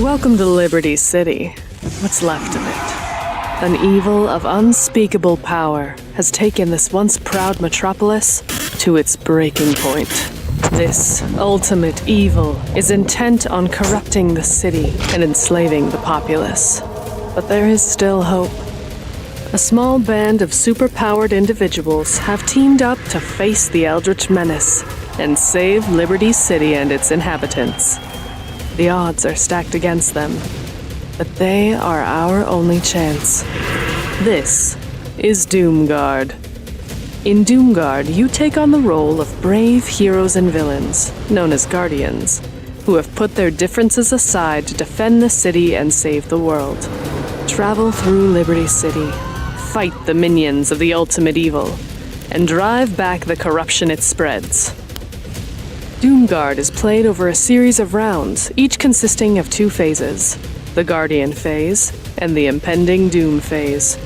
Welcome to Liberty City. What's left of it. An evil of unspeakable power has taken this once proud metropolis to its breaking point. This ultimate evil is intent on corrupting the city and enslaving the populace. But there is still hope. A small band of superpowered individuals have teamed up to face the Eldritch Menace and save Liberty City and its inhabitants. The odds are stacked against them, but they are our only chance. This is Doomguard. In Doomguard, you take on the role of brave heroes and villains, known as Guardians, who have put their differences aside to defend the city and save the world. Travel through Liberty City, fight the minions of the ultimate evil, and drive back the corruption it spreads. Doomguard is played over a series of rounds, each consisting of 2 phases, the Guardian phase and the Impending Doom phase.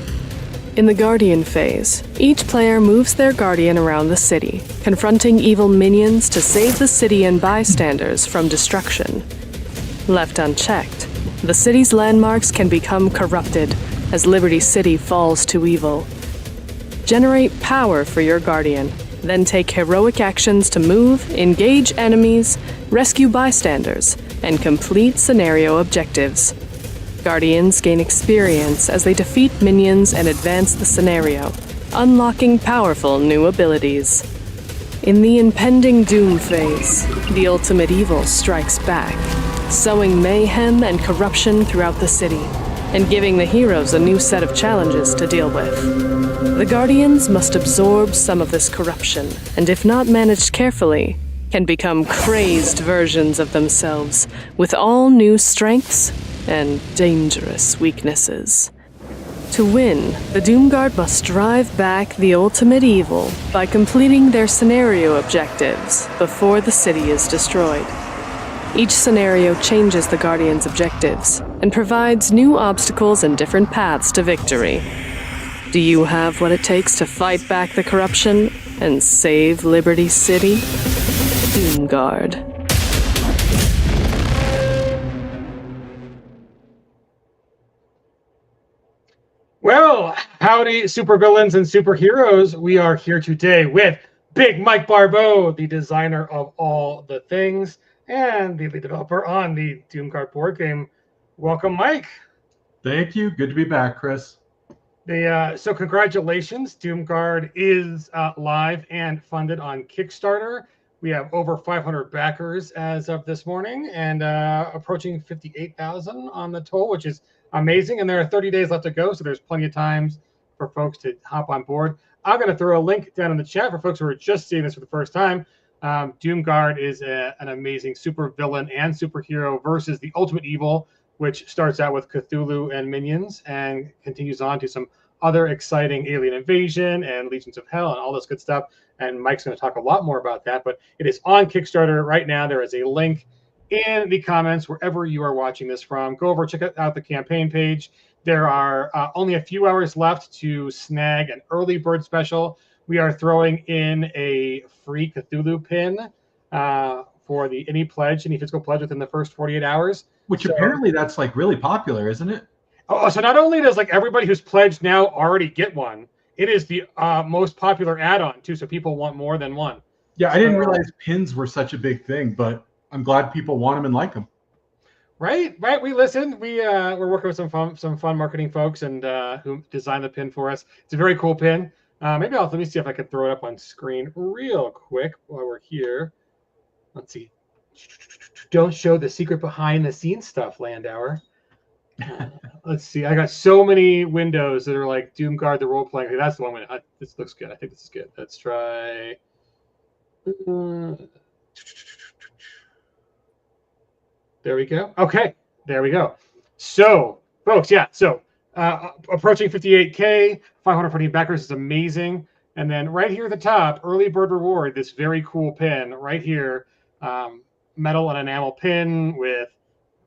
In the Guardian phase, each player moves their Guardian around the city, confronting evil minions to save the city and bystanders from destruction. Left unchecked, the city's landmarks can become corrupted as Liberty City falls to evil. Generate power for your Guardian, then take heroic actions to move, engage enemies, rescue bystanders, and complete scenario objectives. Guardians gain experience as they defeat minions and advance the scenario, unlocking powerful new abilities. In the Impending Doom phase, the ultimate evil strikes back, sowing mayhem and corruption throughout the city, and giving the heroes a new set of challenges to deal with. The Guardians must absorb some of this corruption, and if not managed carefully, can become crazed versions of themselves, with all new strengths and dangerous weaknesses. To win, the Doomguard must drive back the ultimate evil by completing their scenario objectives before the city is destroyed. Each scenario changes the Guardian's objectives and provides new obstacles and different paths to victory. Do you have what it takes to fight back the corruption and save Liberty City? Doomguard. Well, howdy, supervillains and superheroes. We are here today with Big Mike Barbeau, the designer of all the things and the lead developer on the Doomguard board game. Welcome, Mike. Thank you. Good to be back, Chris. So congratulations. Doomguard is live and funded on Kickstarter. We have over 500 backers as of this morning and approaching 58,000 on the total, which is amazing. And there are 30 days left to go, so there's plenty of time for folks to hop on board. I'm going to throw a link down in the chat for folks who are just seeing this for the first time. Doomguard is an amazing super villain and superhero versus the ultimate evil, which starts out with Cthulhu and minions and continues on to some other exciting alien invasion and Legions of Hell and all this good stuff. And Mike's going to talk a lot more about that, but it is on Kickstarter right now. There is a link in the comments wherever you are watching this from. Go over, check out the campaign page. There are only a few hours left to snag an early bird special. We are throwing in a free Cthulhu pin for any physical pledge within the first 48 hours. Which apparently that's like really popular, isn't it? Oh, so not only does like everybody who's pledged now already get one, it is the most popular add-on too. So people want more than one. Yeah, I didn't realize pins were such a big thing, but I'm glad people want them and like them. Right. We listened. We're working with some fun marketing folks and who designed the pin for us. It's a very cool pin. Let me see if I can throw it up on screen real quick while we're here. Let's see. Don't show the secret behind the scenes stuff, Landauer. Let's see. I got so many windows that are like Doomguard, the role playing. Okay, that's the one. This looks good. I think this is good. Let's try. There we go. Okay, there we go. So, folks, yeah. So, approaching 58K, 540 backers is amazing. And then right here at the top, early bird reward. This very cool pin right here. Metal and enamel pin with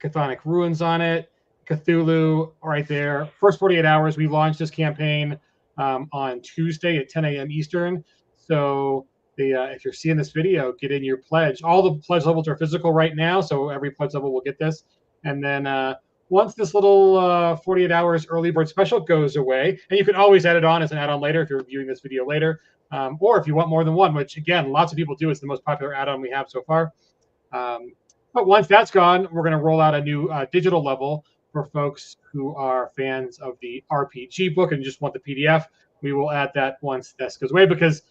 chthonic ruins on it, Cthulhu right there. First 48 hours, we launched this campaign on Tuesday at 10 a.m. Eastern. So if you're seeing this video, get in your pledge. All the pledge levels are physical right now, so every pledge level will get this. And then once this little 48 hours early bird special goes away, and you can always add it on as an add-on later if you're viewing this video later, or if you want more than one, which again, lots of people do. It's the most popular add-on we have so far. But once that's gone, we're going to roll out a new digital level for folks who are fans of the RPG book and just want the PDF. We will add that once this goes away, because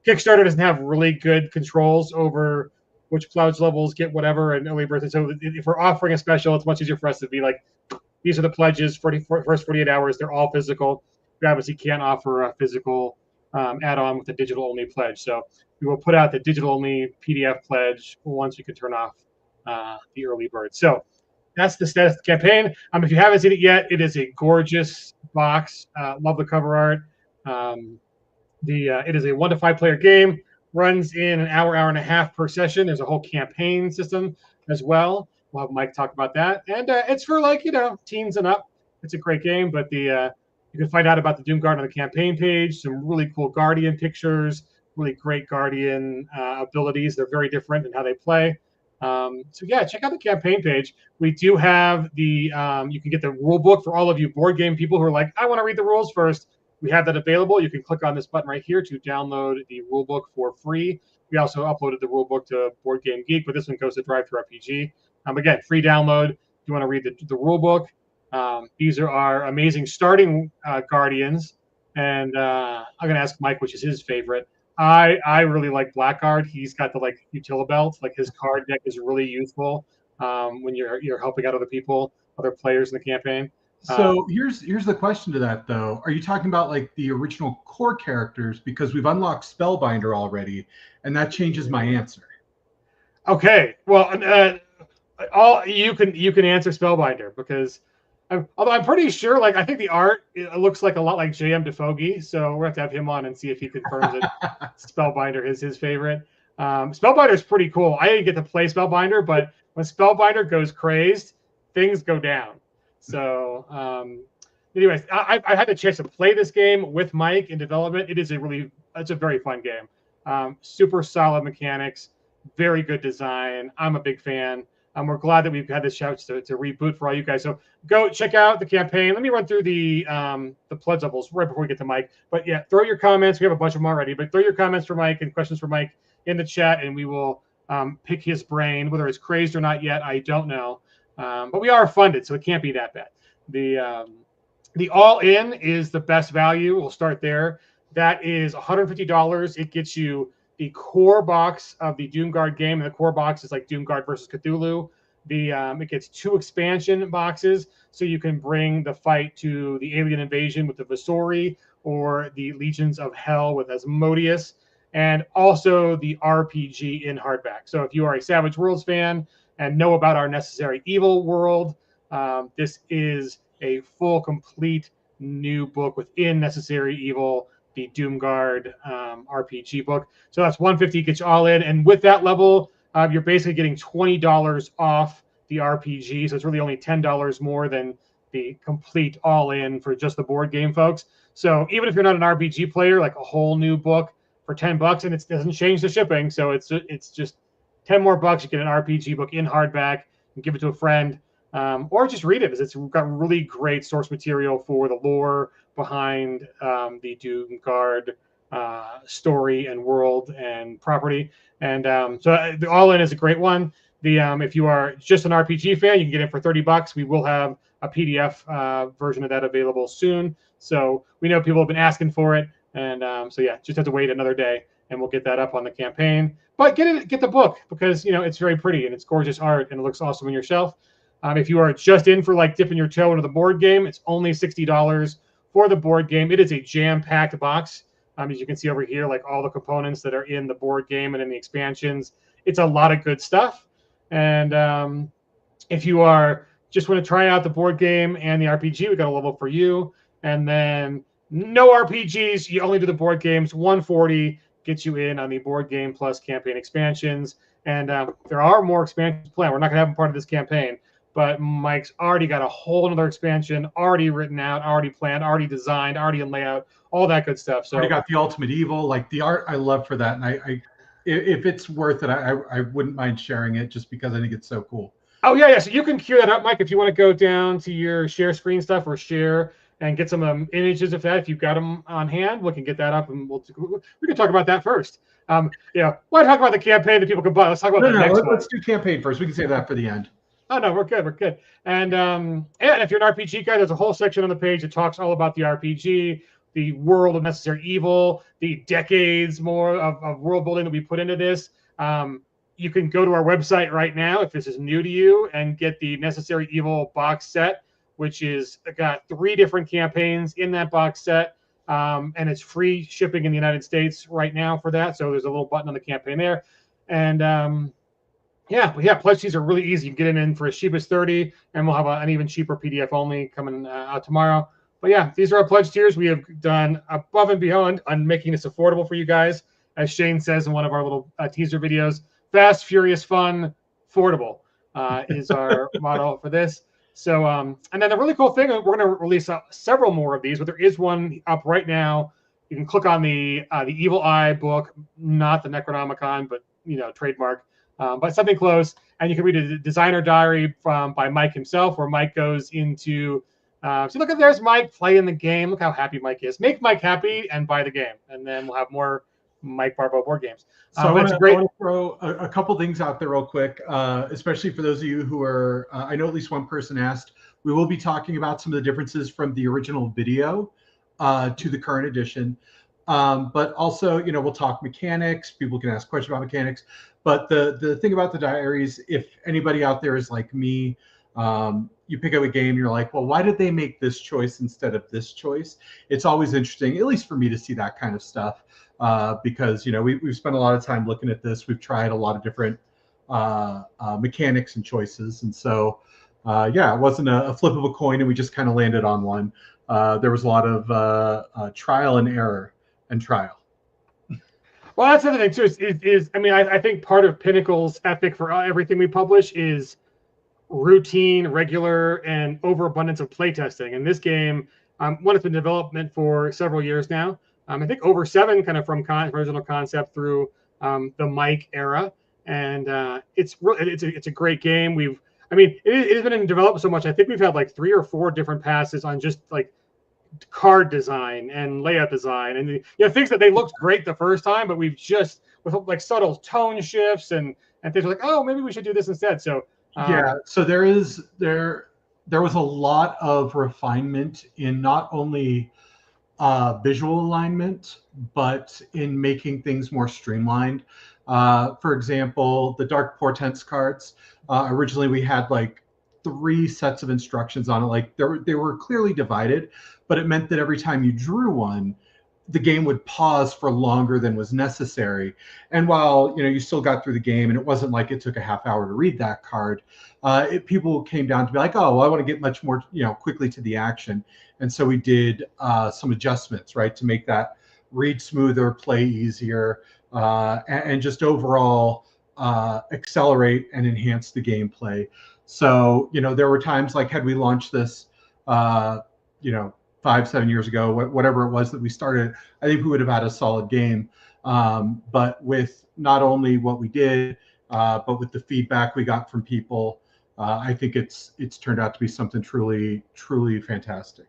Kickstarter doesn't have really good controls over which pledge levels get whatever and early birth. And so if we're offering a special, it's much easier for us to be like, these are the pledges for the first 48 hours. They're all physical. We obviously can't offer a physical add-on with a digital-only pledge. So we will put out the digital-only PDF pledge once we can turn off the early bird. So that's the status of the campaign. If you haven't seen it yet, it is a gorgeous box. Love the cover art. It is a 1 to 5 player game. Runs in an hour and a half per session. There's a whole campaign system as well. We'll have Mike talk about that. And it's for teens and up. It's a great game, but you can find out about the Doomguard on the campaign page. Some really cool Guardian pictures, really great Guardian abilities. They're very different in how they play. So yeah, check out the campaign page. We do have the you can get the rule book for all of you board game people who are like, I want to read the rules first. We have that available. You can click on this button right here to download the rule book for free. We also uploaded the rule book to Board Game Geek, but this one goes to Drive Thru RPG. Again, free download. If you want to read the rule book, these are our amazing starting Guardians. And I'm going to ask Mike which is his favorite. I really like Blackguard. He's got the utility belt. His card deck is really useful when you're helping out other people, other players in the campaign. So here's the question to that, though. Are you talking about the original core characters? Because we've unlocked Spellbinder already, and that changes my answer. Okay. Well, you can answer Spellbinder, because although I'm pretty sure, I think the art, it looks a lot like J.M. DeFogie, so we'll have to have him on and see if he confirms it. Spellbinder is his favorite. Spellbinder is pretty cool. I didn't get to play Spellbinder, but when Spellbinder goes crazed, things go down. So anyways, I had the chance to play this game with Mike in development. It's a very fun game. Super solid mechanics, very good design. I'm a big fan. We're glad that we've had this shout to Reboot for all you guys. So go check out the campaign. Let me run through the pledge levels right before we get to Mike. But yeah, throw your comments. We have a bunch of them already, but throw your comments for Mike and questions for Mike in the chat, and we will pick his brain. Whether it's crazed or not yet, I don't know. But we are funded, so it can't be that bad. The all-in is the best value. We'll start there. That is $150. It gets you the core box of the Doomguard game, and the core box is like Doomguard versus Cthulhu. It gets 2 expansion boxes, so you can bring the fight to the alien invasion with the Visori, or the Legions of Hell with Asmodeus, and also the RPG in hardback. So if you are a Savage Worlds fan and know about our Necessary Evil world, this is a full, complete new book within Necessary Evil, the Doomguard RPG book. So that's $150, gets you all in. And with that level, you're basically getting $20 off the RPG. So it's really only $10 more than the complete all-in for just the board game, folks. So even if you're not an RPG player, a whole new book for $10, and it doesn't change the shipping. So it's just 10 more bucks. You get an RPG book in hardback and give it to a friend. Or just read it, because it's got really great source material for the lore behind the Doomguard story and world and property. And so the All-In is a great one. If you are just an RPG fan, you can get it for $30. We will have a PDF version of that available soon. So we know people have been asking for it. And so yeah, just have to wait another day, and we'll get that up on the campaign. But get the book, because it's very pretty and it's gorgeous art and it looks awesome on your shelf. If you are just in for dipping your toe into the board game, it's only $60 for the board game. It is a jam-packed box. As you can see over here, all the components that are in the board game and in the expansions. It's a lot of good stuff. And if you are just want to try out the board game and the RPG, we got a level for you. And then no RPGs, you only do the board games. $140 gets you in on the board game plus campaign expansions. And there are more expansions planned. We're not going to have them part of this campaign. But Mike's already got a whole other expansion already written out, already planned, already designed, already in layout, all that good stuff. So I got the Ultimate Evil, the art I love for that. And I if it's worth it, I wouldn't mind sharing it, just because I think it's so cool. Oh yeah. So you can queue that up, Mike, if you want to go down to your share screen stuff or share and get some images of that. If you've got them on hand, we can get that up, and we can talk about that first. Yeah, why talk about the campaign that people can buy? Let's talk about the next one. Let's do campaign first. We can save that for the end. Oh no, we're good. We're good. And if you're an RPG guy, there's a whole section on the page that talks all about the RPG, the world of Necessary Evil, the decades more of world building that we put into this. You can go to our website right now if this is new to you and get the Necessary Evil box set, which is got 3 different campaigns in that box set. And it's free shipping in the United States right now for that. So there's a little button on the campaign there. And pledge fees are really easy. You can get it in for as cheap as $30, and we'll have an even cheaper PDF only coming out tomorrow. But yeah, these are our pledge tiers. We have done above and beyond on making this affordable for you guys. As Shane says in one of our little teaser videos, fast, furious, fun, affordable is our motto for this. So, and then the really cool thing, we're going to release several more of these, but there is one up right now. You can click on the Evil Eye book, not the Necronomicon, but trademark. But something close, and you can read a designer diary by Mike himself, where Mike goes into, see, look at there's Mike playing the game. Look how happy Mike is. Make Mike happy and buy the game, and then we'll have more Mike Barbeau board games. So I want to throw a couple things out there real quick, especially for those of you who are, I know at least one person asked, we will be talking about some of the differences from the original video to the current edition. But also, we'll talk mechanics. People can ask questions about mechanics. But the thing about the diaries, if anybody out there is like me, you pick up a game, you're like, well, why did they make this choice instead of this choice? It's always interesting, at least for me, to see that kind of stuff, because we've spent a lot of time looking at this. We've tried a lot of different mechanics and choices, and so it wasn't a flip of a coin, and we just kind of landed on one. There was a lot of trial and error and trial. Well, that's the other thing too. I think part of Pinnacle's ethic for everything we publish is routine, regular, and overabundance of playtesting. And this game, one has been in development for several years now. I think over 7, kind of from original concept through the Mike era, and it's a great game. It has been in development so much. I think we've had like 3 or 4 different passes on just like card design and layout design, and things that they looked great the first time, but we've just with like subtle tone shifts and things like, oh, maybe we should do this instead. So so there was a lot of refinement in not only visual alignment, but in making things more streamlined. For example, the Dark Portents cards, originally we had like 3 sets of instructions on it. Like they were clearly divided, but it meant that every time you drew one, the game would pause for longer than was necessary. And while you still got through the game, and it wasn't like it took a half hour to read that card, people came down to be like, oh, well, I want to get much more quickly to the action. And so we did some adjustments, right, to make that read smoother, play easier, and just overall accelerate and enhance the gameplay. So there were times like, had we launched this 5-7 years ago, whatever it was that we started, I think we would have had a solid game. But with not only what we did, but with the feedback we got from people, I think it's turned out to be something truly, truly fantastic.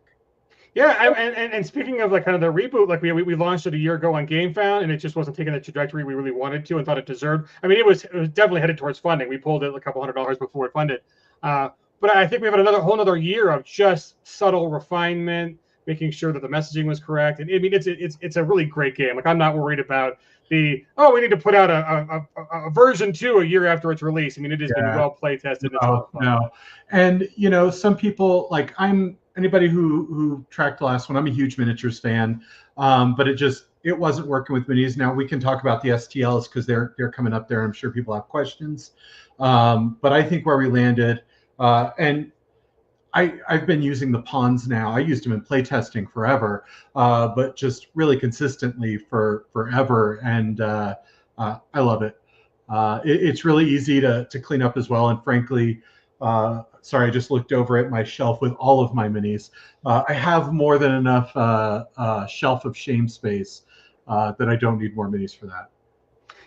Yeah, and speaking of like kind of the reboot, like we launched it a year ago on GameFound, and it just wasn't taking the trajectory we really wanted to and thought it deserved. It was definitely headed towards funding. We pulled it a couple $100 before it funded. But I think we have a whole another year of just subtle refinement, making sure that the messaging was correct. And it's a really great game. Like, I'm not worried about we need to put out a version 2 a year after its release. It has been well play tested. No. And some people, like anybody who tracked the last one, I'm a huge miniatures fan. But it wasn't working with minis. Now we can talk about the STLs because they're coming up there. I'm sure people have questions. But I think where we landed, and I've been using the pawns now. I used them in playtesting forever, but just really consistently for forever. And I love it. It's really easy to clean up as well. And frankly, sorry, I just looked over at my shelf with all of my minis. I have more than enough shelf of shame space that I don't need more minis for that.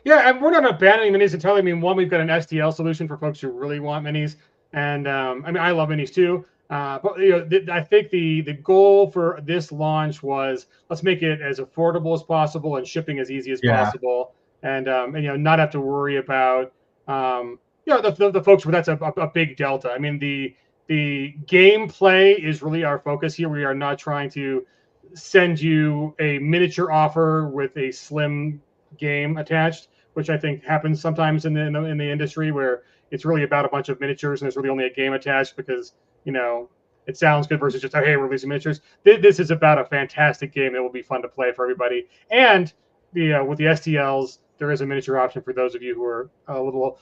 Yeah, and we're not abandoning minis entirely. One, we've got an STL solution for folks who really want minis. And I mean, I love minis too. But I think the goal for this launch was let's make it as affordable as possible and shipping as easy as possible, and not have to worry about the folks where that's a big delta. I mean, the gameplay is really our focus here. We are not trying to send you a miniature offer with a slim game attached, which I think happens sometimes in the industry where it's really about a bunch of miniatures and there's really only a game attached because it sounds good versus just, oh, hey, we're releasing miniatures. This is about a fantastic game that will be fun to play for everybody. And with the STLs, there is a miniature option for those of you who are a little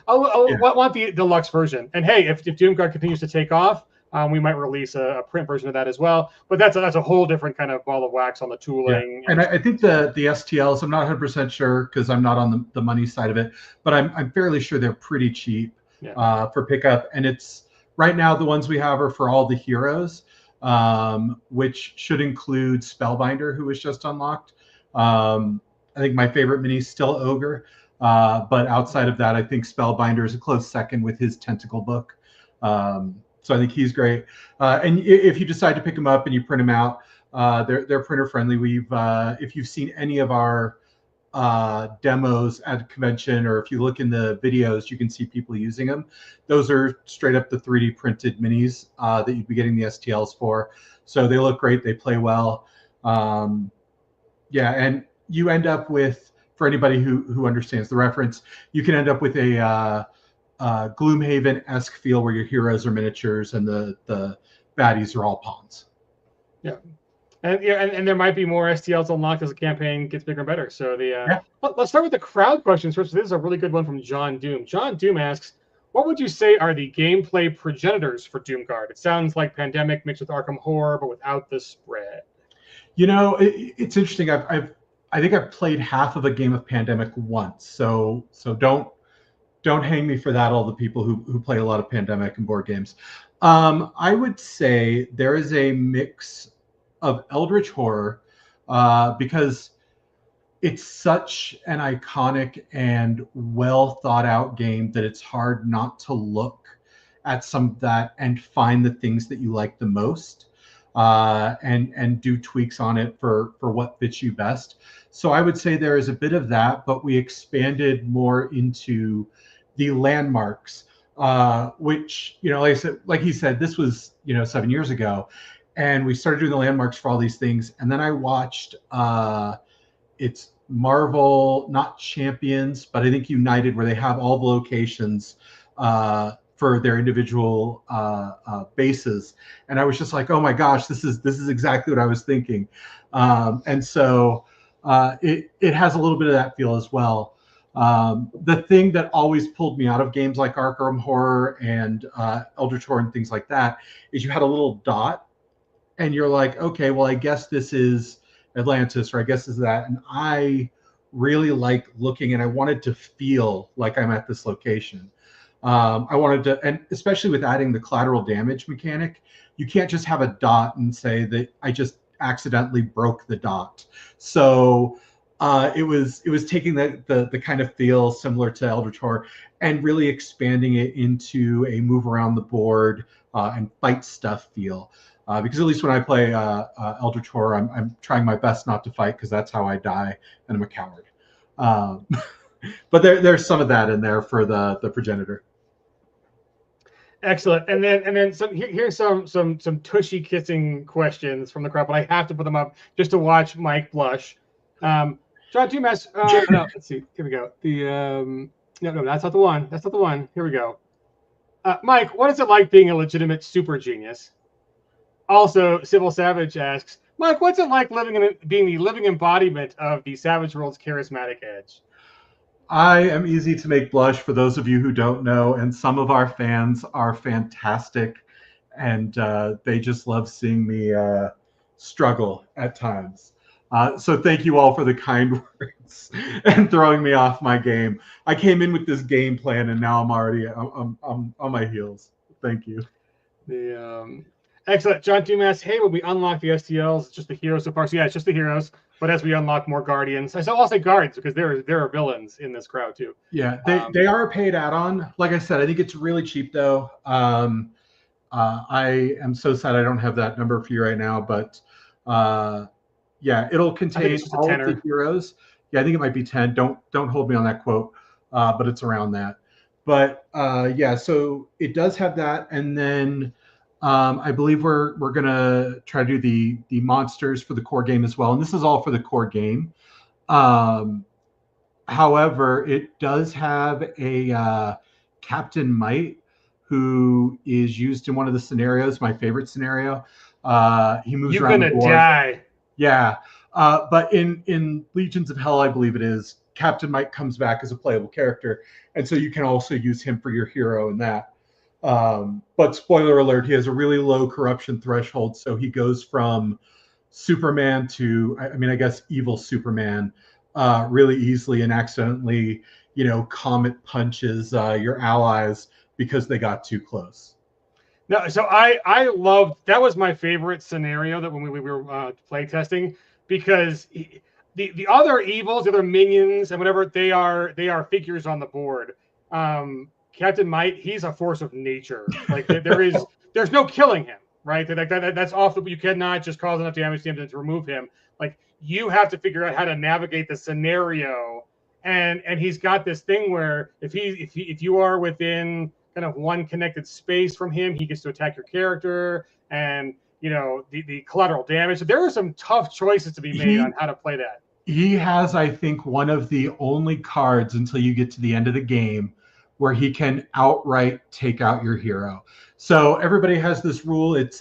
want the deluxe version. And hey, if Doomguard continues to take off, we might release a print version of that as well. But that's a whole different kind of ball of wax on the tooling. Yeah. And I think the STLs, I'm not 100% sure because I'm not on the money side of it, but I'm fairly sure they're pretty cheap for pickup. And it's right now the ones we have are for all the heroes, which should include Spellbinder, who was just unlocked. I think my favorite mini is still Ogre. But outside of that, I think Spellbinder is a close second with his Tentacle book. So I think he's great. And if you decide to pick them up and you print them out, they're printer friendly. If you've seen any of our demos at a convention, or if you look in the videos, you can see people using them. Those are straight up the 3D printed minis that you'd be getting the STLs for. So they look great. They play well. And you end up with, for anybody who understands the reference, you can end up with a Gloomhaven-esque feel where your heroes are miniatures and the baddies are all pawns. Yeah. And there might be more STLs unlocked as the campaign gets bigger and better. So let's start with the crowd questions first. This is a really good one from John Doom. John Doom asks, what would you say are the gameplay progenitors for Doomguard? It sounds like Pandemic mixed with Arkham Horror, but without the spread. It's interesting. I think I've played half of a game of Pandemic once. So don't hang me for that, all the people who play a lot of Pandemic and board games. I would say there is a mix of Eldritch Horror because it's such an iconic and well thought out game that it's hard not to look at some of that and find the things that you like the most and do tweaks on it for what fits you best. So I would say there is a bit of that, but we expanded more into the landmarks, which, like he said, this was, 7 years ago. And we started doing the landmarks for all these things. And then I watched it's Marvel, not Champions, but I think United, where they have all the locations for their individual bases. And I was just like, oh my gosh, this is exactly what I was thinking. And so it has a little bit of that feel as well. The thing that always pulled me out of games like Arkham Horror and Eldritch Horror and things like that is you had a little dot and you're like, okay, well, I guess this is Atlantis, or I guess this is that. And I really like looking, and I wanted to feel like I'm at this location. I wanted to, and especially with adding the collateral damage mechanic, you can't just have a dot and say that I just accidentally broke the dot. So it was taking the kind of feel similar to Eldritch Horror and really expanding it into a move around the board and fight stuff feel. Because at least when I play Eldritch Horror, I'm trying my best not to fight because that's how I die, and I'm a coward. But there's some of that in there for the progenitor. Excellent. And then here's some tushy kissing questions from the crowd, but I have to put them up just to watch Mike blush. John Dumas. No, let's see. Here we go. No, that's not the one. That's not the one. Here we go. Mike, what is it like being a legitimate super genius? Also, Civil Savage asks, Mike, what's it like being the living embodiment of the Savage World's charismatic edge? I am easy to make blush for those of you who don't know, and some of our fans are fantastic, and they just love seeing me struggle at times. So thank you all for the kind words and throwing me off my game. I came in with this game plan, and now I'm already I'm on my heels. Thank you. Excellent. John Dumas, hey, when we unlock the STLs, it's just the heroes so far. So yeah, it's just the heroes. But as we unlock more guardians, I'll say guards because there are villains in this crowd too. Yeah, they are a paid add-on. Like I said, I think it's really cheap though. I am so sad I don't have that number for you right now, but yeah, it'll contain all of the heroes. Yeah, I think it might be 10. Don't hold me on that quote, but it's around that. But yeah, so it does have that, and then I believe we're gonna try to do the monsters for the core game as well, and this is all for the core game. However, it does have a Captain Might, who is used in one of the scenarios. My favorite scenario. He moves around the board. You're gonna die. Yeah, but in Legions of Hell, I believe it is, Captain Might comes back as a playable character, and so you can also use him for your hero in that. But spoiler alert, he has a really low corruption threshold, so he goes from Superman to, I mean, I guess evil Superman really easily, and accidentally, comet punches your allies because they got too close. No, so I loved, that was my favorite scenario that when we were play testing, because the other evils, the other minions and whatever, they are figures on the board. Captain Might, he's a force of nature. Like there's no killing him, right? That's off. You cannot just cause enough damage to him to remove him. Like you have to figure out how to navigate the scenario, and he's got this thing where if you are within kind of one connected space from him, he gets to attack your character, and the collateral damage. So there are some tough choices to be made on how to play that. He has, I think, one of the only cards until you get to the end of the game where he can outright take out your hero. So everybody has this rule. It's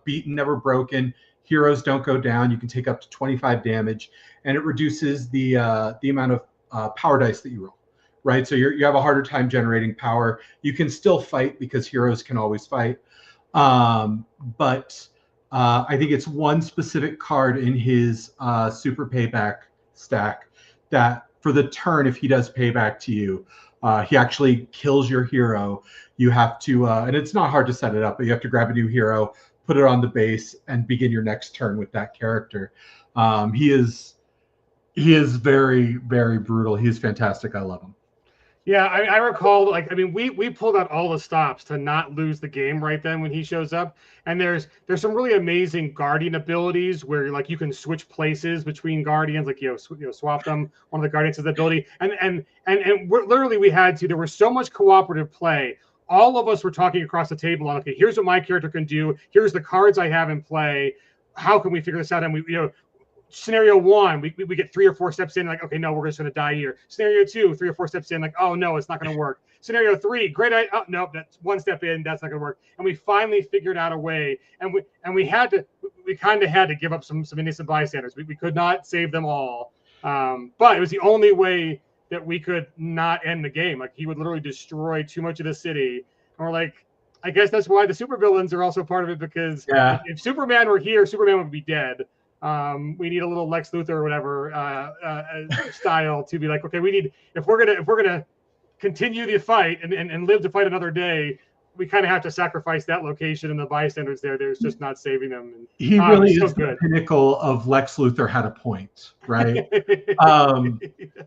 beaten, never broken. Heroes don't go down. You can take up to 25 damage, and it reduces the amount of power dice that you roll, right? So you have a harder time generating power. You can still fight because heroes can always fight. But I think it's one specific card in his super payback stack that for the turn, if he does payback to you, he actually kills your hero. You have to, and it's not hard to set it up, but you have to grab a new hero, put it on the base, and begin your next turn with that character. He is very, very brutal. He's fantastic. I love him. Yeah, I recall, we pulled out all the stops to not lose the game right then when he shows up. And there's some really amazing guardian abilities where you can switch places between guardians, swap them. One of the guardians has the ability, and there was so much cooperative play. All of us were talking across the table on, okay, here's what my character can do. Here's the cards I have in play. How can we figure this out? And we scenario one, we get 3 or 4 steps in, like, okay, no, we're just going to die here. Scenario 2, 3 or 4 steps in, like, oh no, it's not going to work. Scenario 3, great idea. Oh no, that's 1 step in, that's not going to work. And we finally figured out a way, and we kind of had to give up some innocent bystanders. We could not save them all, but it was the only way that we could not end the game. Like, he would literally destroy too much of the city, and we're like, I guess that's why the supervillains are also part of it, because if Superman were here, Superman would be dead. We need a little Lex Luthor or whatever style to be like, okay, if we're gonna continue the fight and live to fight another day, we kind of have to sacrifice that location and the bystanders there. There's just not saving them. And, he really is the pinnacle of Lex Luthor had a point, right?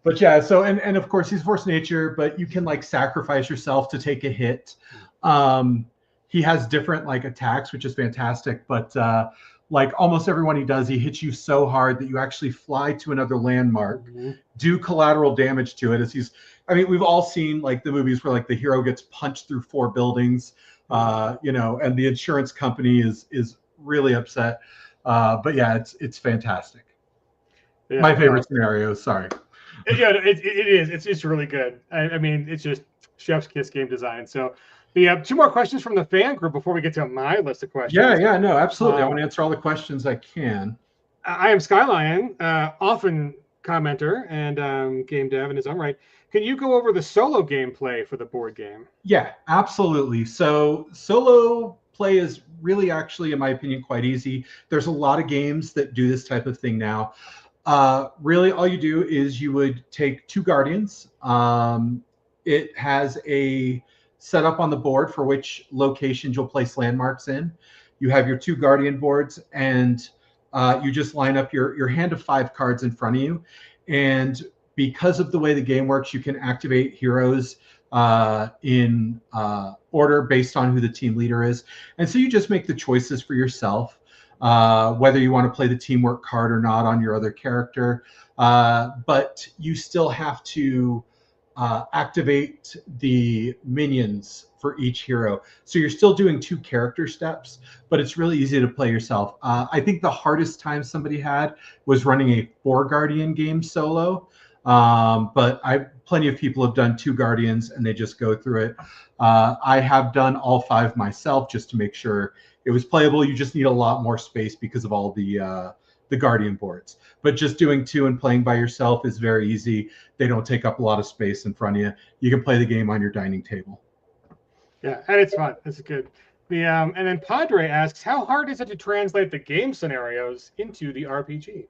But yeah, so and of course he's force nature, but you can sacrifice yourself to take a hit. He has different attacks, which is fantastic, but almost everyone he does, he hits you so hard that you actually fly to another landmark, do collateral damage to it. We've all seen the movies where the hero gets punched through 4 buildings, and the insurance company is really upset. But yeah, it's fantastic. Yeah, my favorite scenario. Sorry. Yeah, it is. It's really good. It's just chef's kiss game design. So. We have 2 more questions from the fan group before we get to my list of questions. Yeah, no, absolutely. I want to answer all the questions I can. I am Skylion, often commenter and game dev in his own right. Can you go over the solo gameplay for the board game? Yeah, absolutely. So solo play is really actually, in my opinion, quite easy. There's a lot of games that do this type of thing now. Really, all you do is you would take 2 guardians. It has a set up on the board for which locations you'll place landmarks in. You have your 2 guardian boards, and you just line up your hand of 5 cards in front of you. And because of the way the game works, you can activate heroes in order based on who the team leader is. And so you just make the choices for yourself, whether you want to play the teamwork card or not on your other character. But you still have to activate the minions for each hero. So you're still doing 2 character steps, but it's really easy to play yourself. I think the hardest time somebody had was running a 4 guardian game solo. But plenty of people have done 2 guardians and they just go through it. I have done all 5 myself just to make sure it was playable. You just need a lot more space because of all the guardian boards. But just doing 2 and playing by yourself is very easy. They don't take up a lot of space in front of you. You can play the game on your dining table. Yeah, and it's fun. It's good. And then Padre asks, how hard is it to translate the game scenarios into the RPG?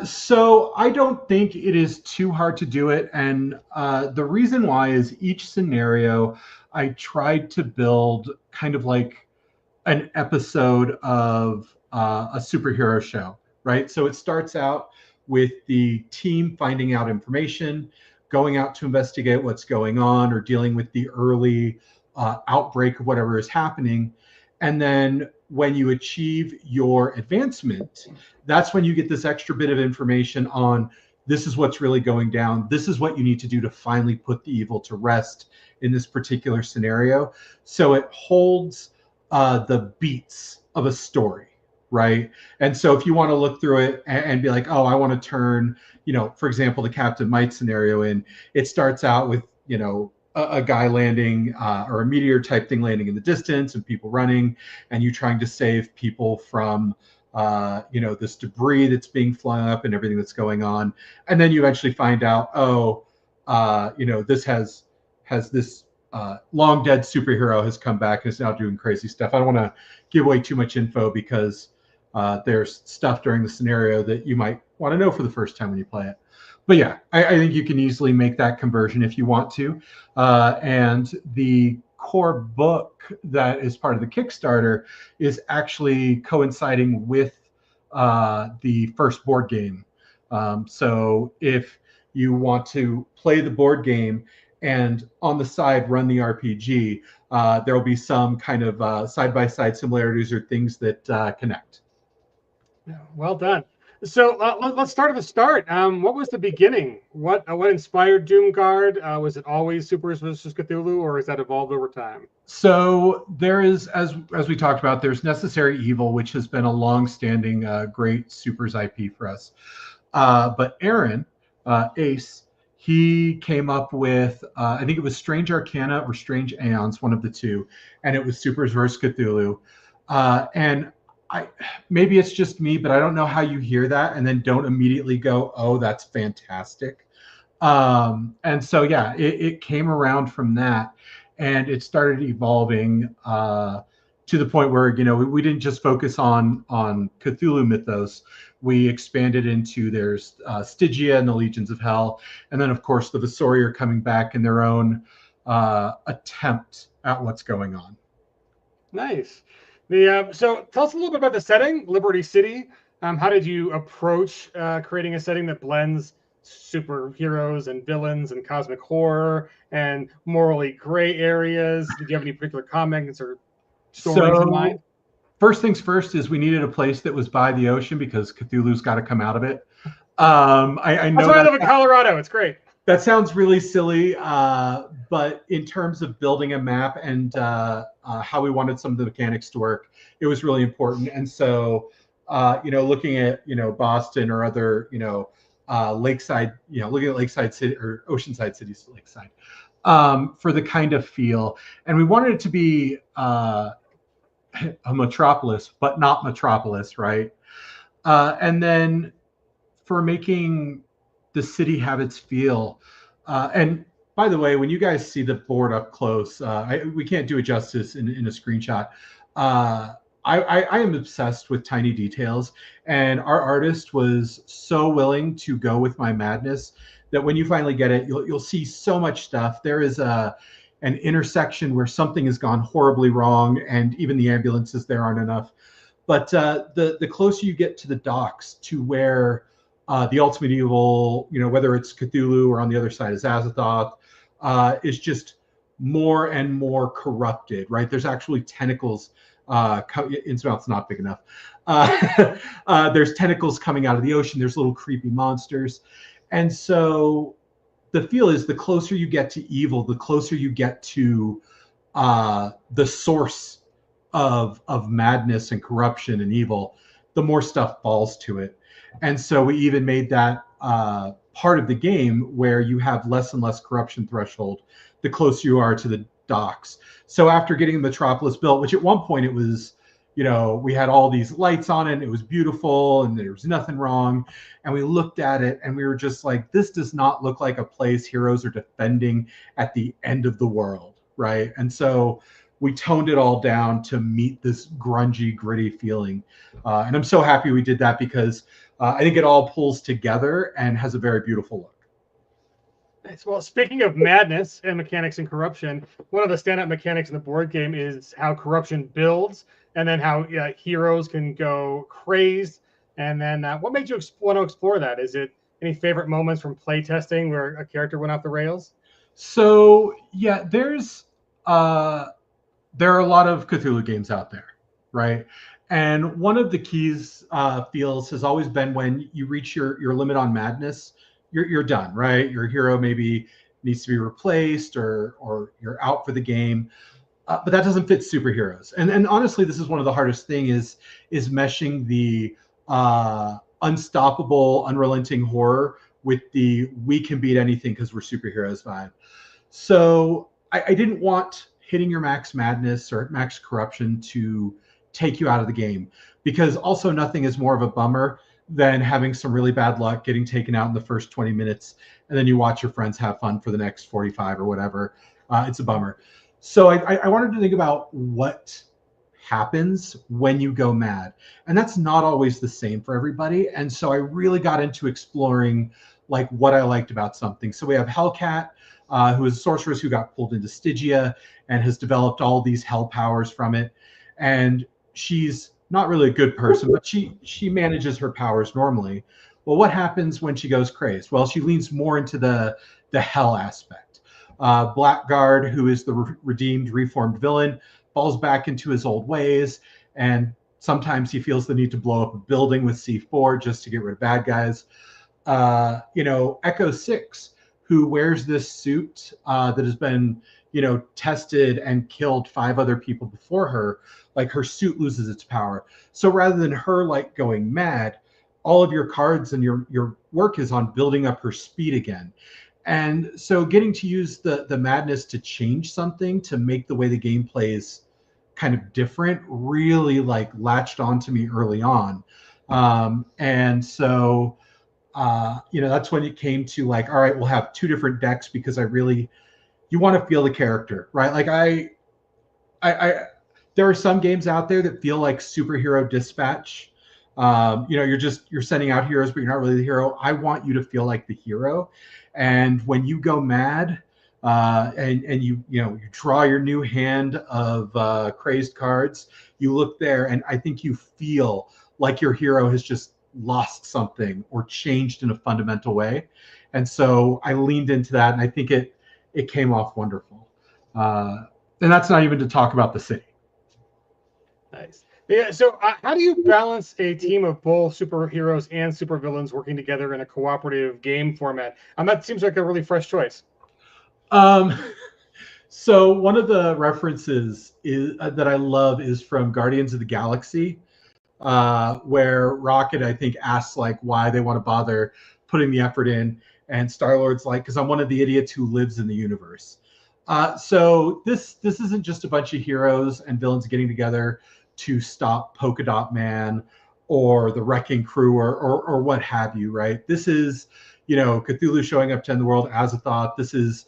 So I don't think it is too hard to do it. And the reason why is each scenario I tried to build kind of like an episode of a superhero show, right? So it starts out with the team finding out information, going out to investigate what's going on, or dealing with the early outbreak of whatever is happening. And then when you achieve your advancement, that's when you get this extra bit of information on this is what's really going down. This is what you need to do to finally put the evil to rest in this particular scenario. So it holds the beats of a story, right? And so if you want to look through it and be like, oh, I want to turn, for example, the Captain Mike scenario in, it starts out with, a guy landing or a meteor type thing landing in the distance and people running, and you trying to save people from this debris that's being flung up and everything that's going on. And then you eventually find out, this has this long dead superhero has come back and is now doing crazy stuff. I don't want to give away too much info because there's stuff during the scenario that you might want to know for the first time when you play it. But yeah, I think you can easily make that conversion if you want to. And the core book that is part of the Kickstarter is actually coinciding with the first board game. So if you want to play the board game and on the side run the RPG, there will be some kind of side-by-side similarities or things that connect. Yeah, well done. So let's start at the start. What was the beginning? What inspired Doomguard? Was it always Supers versus Cthulhu, or has that evolved over time? So there is, as we talked about, there's Necessary Evil, which has been a long-standing great Supers IP for us. But Aaron, Ace, he came up with, I think it was Strange Arcana or Strange Aeons, one of the two, and it was Supers versus Cthulhu. And maybe it's just me, but I don't know how you hear that and then don't immediately go, oh, that's fantastic. And so, yeah, it came around from that, and it started evolving to the point where, we didn't just focus on Cthulhu mythos. We expanded into there's Stygia and the Legions of Hell. And then, of course, the Visori are coming back in their own attempt at what's going on. Nice. So tell us a little bit about the setting, Liberty City. How did you approach creating a setting that blends superheroes and villains and cosmic horror and morally gray areas? Did you have any particular comments or stories in mind? First things first is we needed a place that was by the ocean because Cthulhu's got to come out of it. I know that's why I live in Colorado. It's great. That sounds really silly, but in terms of building a map and how we wanted some of the mechanics to work, it was really important. And so, looking at Boston or other lakeside, looking at lakeside city or oceanside cities, lakeside, for the kind of feel, and we wanted it to be a metropolis, but not metropolis, right? And then for making the city have its feel. And by the way, when you guys see the board up close, we can't do it justice in a screenshot. I am obsessed with tiny details, and our artist was so willing to go with my madness that when you finally get it, you'll see so much stuff. There is an intersection where something has gone horribly wrong, and even the ambulances there aren't enough. But the closer you get to the docks, to where the ultimate evil, whether it's Cthulhu or on the other side is Azathoth, is just more and more corrupted, right? There's actually tentacles. Innsmouth's not big enough. There's tentacles coming out of the ocean. There's little creepy monsters. And so the feel is, the closer you get to evil, the closer you get to the source of madness and corruption and evil, the more stuff falls to it. And so we even made that part of the game where you have less and less corruption threshold the closer you are to the docks. So after getting Metropolis built, which at one point it was, we had all these lights on it, and it was beautiful and there was nothing wrong. And we looked at it and we were just like, this does not look like a place heroes are defending at the end of the world, right? And so we toned it all down to meet this grungy, gritty feeling. And I'm so happy we did that, because I think it all pulls together and has a very beautiful look. Nice. Well, speaking of madness and mechanics and corruption, one of the standout mechanics in the board game is how corruption builds, and then how heroes can go crazed. And then what made you want to explore that? Is it any favorite moments from playtesting where a character went off the rails? So yeah, there are a lot of Cthulhu games out there, right? And one of the keys feels has always been, when you reach your limit on madness, you're done, right? Your hero maybe needs to be replaced, or you're out for the game. But that doesn't fit superheroes. And honestly, this is one of the hardest things, is meshing the unstoppable, unrelenting horror with the we can beat anything because we're superheroes vibe. So I didn't want hitting your max madness or max corruption to take you out of the game, because also nothing is more of a bummer than having some really bad luck, getting taken out in the first 20 minutes, and then you watch your friends have fun for the next 45 or whatever. It's a bummer. So I wanted to think about what happens when you go mad, and that's not always the same for everybody. And so I really got into exploring like what I liked about something. So we have Hellcat, who is a sorceress who got pulled into Stygia and has developed all these hell powers from it. And she's not really a good person, but she manages her powers normally. Well, what happens when she goes crazed? Well, she leans more into the hell aspect. Blackguard, who is the redeemed, reformed villain, falls back into his old ways, and sometimes he feels the need to blow up a building with C4 just to get rid of bad guys. Echo 6, who wears this suit that has been, tested and killed 5 other people before her. Like, her suit loses its power. So rather than her like going mad, all of your cards and your work is on building up her speed again. And so getting to use the madness to change something, to make the way the game plays kind of different, really like latched onto me early on. And so that's when it came to like, all right, we'll have 2 different decks, because you want to feel the character, right? Like I there are some games out there that feel like superhero dispatch. You're sending out heroes, but you're not really the hero. I want you to feel like the hero. And when you go mad, and you draw your new hand of crazed cards, you look there, and I think you feel like your hero has just lost something or changed in a fundamental way. And so I leaned into that, and I think it came off wonderful. And that's not even to talk about the city. Nice. Yeah. So how do you balance a team of both superheroes and supervillains working together in a cooperative game format? That seems like a really fresh choice. So one of the references that I love is from Guardians of the Galaxy, where Rocket, I think, asks like why they want to bother putting the effort in, and Star-Lord's like, because I'm one of the idiots who lives in the universe. So this isn't just a bunch of heroes and villains getting together to stop Polka Dot Man or the Wrecking Crew or what have you, right? This is, Cthulhu showing up to end the world, Azathoth. This is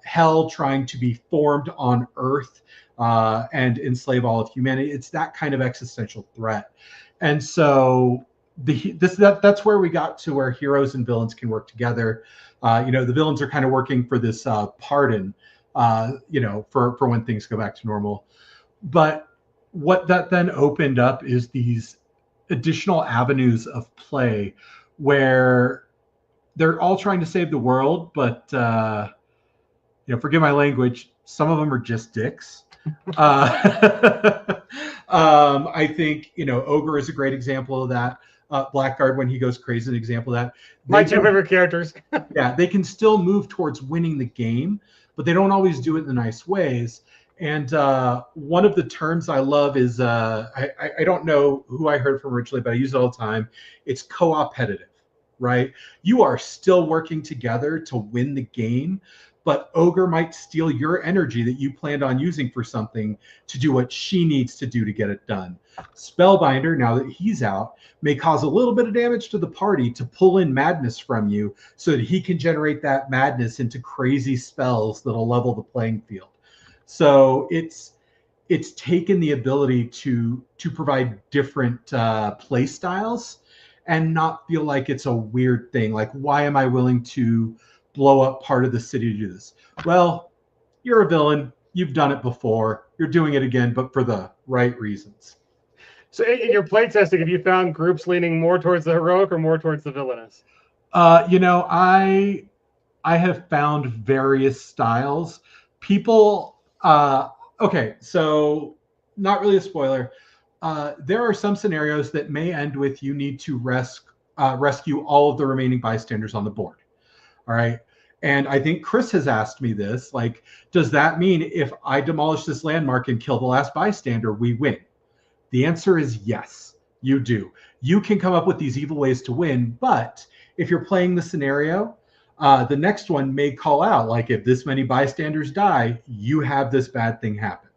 hell trying to be formed on Earth and enslave all of humanity. It's that kind of existential threat. And so that's where we got to where heroes and villains can work together. The villains are kind of working for this pardon for when things go back to normal. But what that then opened up is these additional avenues of play where they're all trying to save the world, but forgive my language, some of them are just dicks. I think Ogre is a great example of that. Blackguard, when he goes crazy, is an example of that. My two favorite characters. Yeah, they can still move towards winning the game, but they don't always do it in the nice ways. And one of the terms I love is I don't know who I heard from originally, but I use it all the time. It's co-opetitive, right? You are still working together to win the game, but Ogre might steal your energy that you planned on using for something to do what she needs to do to get it done. Spellbinder, now that he's out, may cause a little bit of damage to the party to pull in madness from you so that he can generate that madness into crazy spells that'll level the playing field. So it's taken the ability to provide different play styles and not feel like it's a weird thing. Like, why am I willing to blow up part of the city to do this? Well, you're a villain. You've done it before. You're doing it again, but for the right reasons. So in your playtesting, have you found groups leaning more towards the heroic or more towards the villainous? I have found various styles. People, okay, so not really a spoiler. There are some scenarios that may end with you need to rescue all of the remaining bystanders on the board. All right. And I think Chris has asked me this, like, does that mean if I demolish this landmark and kill the last bystander, we win? The answer is yes, you do. You can come up with these evil ways to win, but if you're playing the scenario, the next one may call out, like, if this many bystanders die, you have this bad thing happen.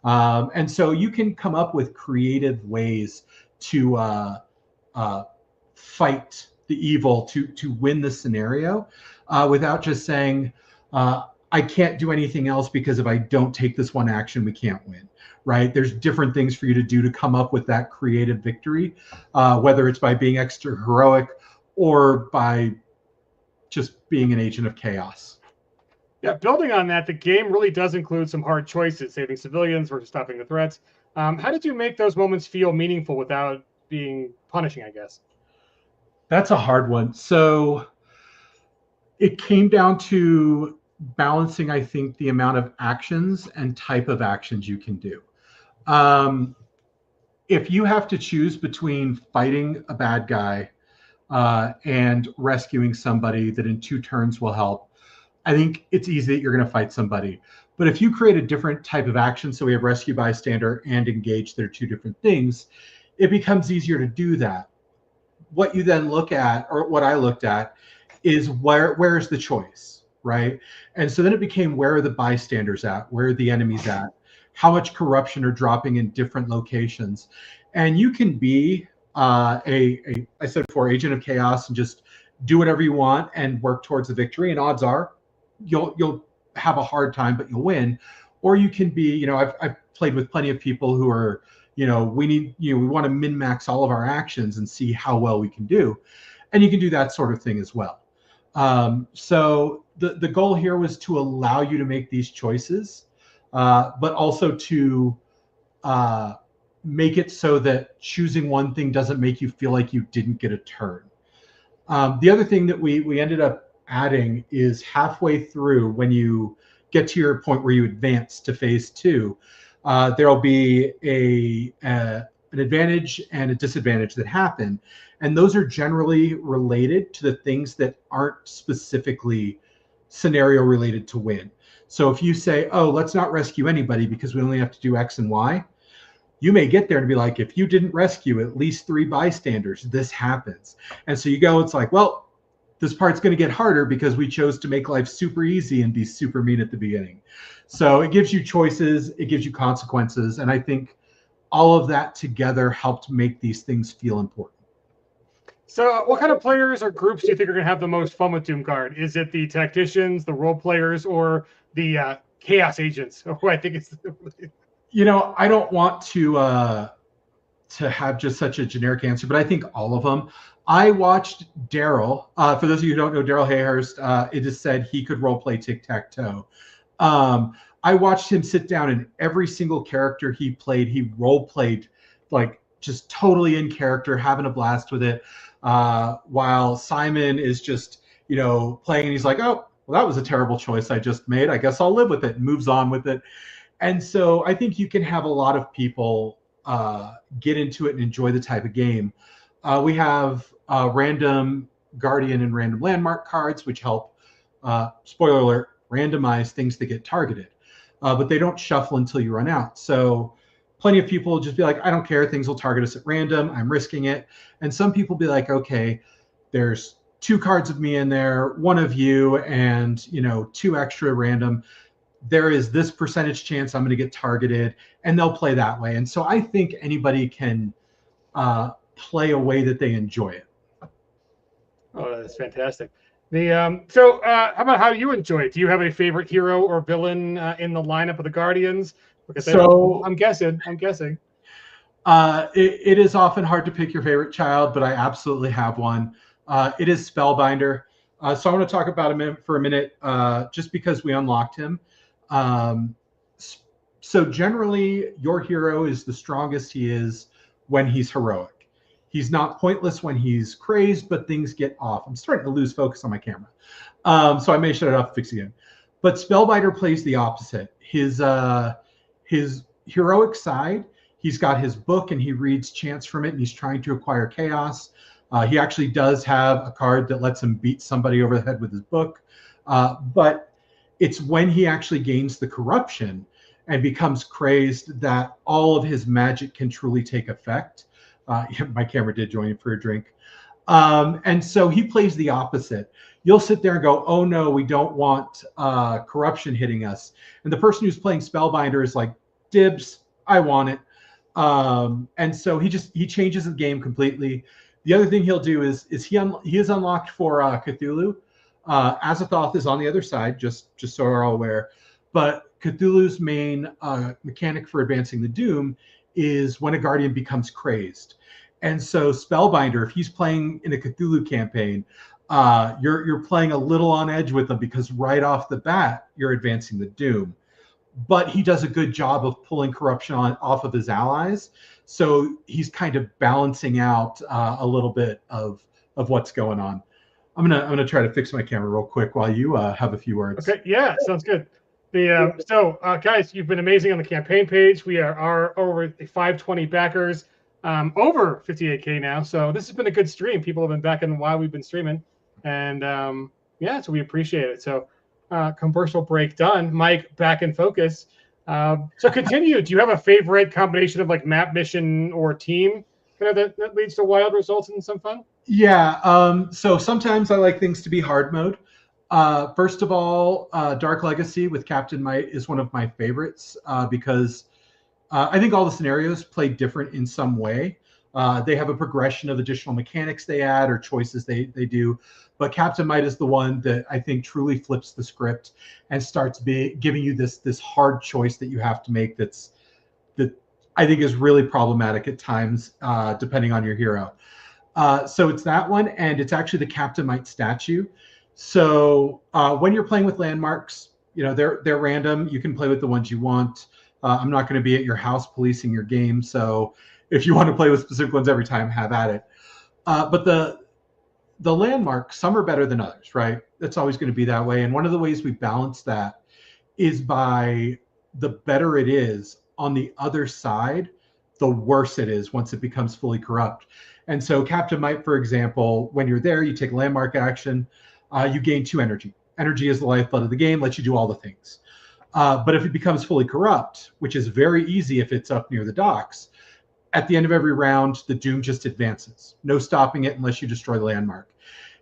And so you can come up with creative ways to fight the evil, to win the scenario, without just saying, I can't do anything else because if I don't take this one action, we can't win, right? There's different things for you to do to come up with that creative victory, whether it's by being extra heroic or by just being an agent of chaos. Yeah, building on that, the game really does include some hard choices, saving civilians versus stopping the threats. How did you make those moments feel meaningful without being punishing, I guess? That's a hard one. So it came down to balancing, I think, the amount of actions and type of actions you can do. If you have to choose between fighting a bad guy and rescuing somebody that in 2 turns will help, I think it's easy that you're going to fight somebody. But if you create a different type of action, so we have rescue bystander and engage, they're 2 different things, it becomes easier to do that. What you then look at, or what I looked at, is where's the choice, right? And so then it became, where are the bystanders at? Where are the enemies at? How much corruption are dropping in different locations? And you can be I said before, agent of chaos and just do whatever you want and work towards the victory. And odds are you'll have a hard time, but you'll win. Or you can be, I've played with plenty of people who are, we want to min-max all of our actions and see how well we can do. And you can do that sort of thing as well. So the goal here was to allow you to make these choices, but also to make it so that choosing one thing doesn't make you feel like you didn't get a turn. The other thing that we ended up adding is halfway through, when you get to your point where you advance to phase 2, there'll be an advantage and a disadvantage that happen. And those are generally related to the things that aren't specifically scenario related to win. So if you say, oh, let's not rescue anybody because we only have to do X and Y, you may get there and be like, if you didn't rescue at least 3 bystanders, this happens. And so you go, it's like, well, this part's going to get harder because we chose to make life super easy and be super mean at the beginning. So it gives you choices, it gives you consequences. And I think all of that together helped make these things feel important. So what kind of players or groups do you think are going to have the most fun with Doomguard? Is it the tacticians, the role players, or the chaos agents? Who I think it's... I don't want to have just such a generic answer, but I think all of them. I watched Daryl. For those of you who don't know Daryl Hayhurst, it is said he could role play tic-tac-toe. I watched him sit down, and every single character he played, he role played like just totally in character, having a blast with it. While Simon is just, playing, and he's like, oh, well, that was a terrible choice I just made. I guess I'll live with it, and moves on with it. And so I think you can have a lot of people get into it and enjoy the type of game. We have random Guardian and random landmark cards, which help, spoiler alert, randomize things that get targeted. But they don't shuffle until you run out. So plenty of people will just be like, I don't care, things will target us at random, I'm risking it. And some people be like, okay, there's 2 cards of me in there, 1 of you, and 2 extra random. There is this percentage chance I'm going to get targeted, and they'll play that way. And so I think anybody can play a way that they enjoy it. Oh, that's fantastic. So how about how you enjoy it? Do you have a favorite hero or villain in the lineup of the Guardians? Because I'm guessing. It is often hard to pick your favorite child, but I absolutely have one. It is Spellbinder. So I want to talk about him for a minute, just because we unlocked him. So generally, your hero is the strongest he is when he's heroic. He's not pointless when he's crazed, but things get off. I'm starting to lose focus on my camera. So I may shut it off and fix it again. But Spellbinder plays the opposite. His heroic side, he's got his book and he reads chants from it, and he's trying to acquire chaos. He actually does have a card that lets him beat somebody over the head with his book. But it's when he actually gains the corruption and becomes crazed that all of his magic can truly take effect. My camera did join for a drink. And so he plays the opposite. You'll sit there and go, oh no, we don't want corruption hitting us. And the person who's playing Spellbinder is like, dibs, I want it. And so he changes the game completely. The other thing he'll do is he is unlocked for Cthulhu. Azathoth is on the other side, just so we're all aware. But Cthulhu's main mechanic for advancing the Doom is when a Guardian becomes crazed. And so Spellbinder, if he's playing in a Cthulhu campaign, you're playing a little on edge with him, because right off the bat, you're advancing the Doom. But he does a good job of pulling corruption off of his allies. So he's kind of balancing out a little bit of what's going on. I'm gonna try to fix my camera real quick while you have a few words. Okay, yeah, sounds good. Guys, you've been amazing on the campaign page. We are over 520 backers, over 58K now. So this has been a good stream. People have been backing while we've been streaming, and so we appreciate it. So commercial break done. Mike, back in focus. So continue. Do you have a favorite combination of like map, mission, or team that leads to wild results and some fun? Yeah. So sometimes I like things to be hard mode. First of all, Dark Legacy with Captain Might is one of my favorites because I think all the scenarios play different in some way. They have a progression of additional mechanics they add or choices they do. But Captain Might is the one that I think truly flips the script and starts giving you this hard choice that you have to make that I think is really problematic at times, depending on your hero. So it's that one, and it's actually the Captain Might statue. So when you're playing with landmarks, they're random. You can play with the ones you want. I'm not going to be at your house policing your game. So if you want to play with specific ones every time, have at it. But the landmarks, some are better than others, right? It's always going to be that way. And one of the ways we balance that is by the better it is on the other side, the worse it is once it becomes fully corrupt. And so Captain Might, for example, when you're there, you take landmark action, you gain 2 energy. Energy is the lifeblood of the game, lets you do all the things. But if it becomes fully corrupt, which is very easy if it's up near the docks, at the end of every round, the Doom just advances. No stopping it unless you destroy the landmark.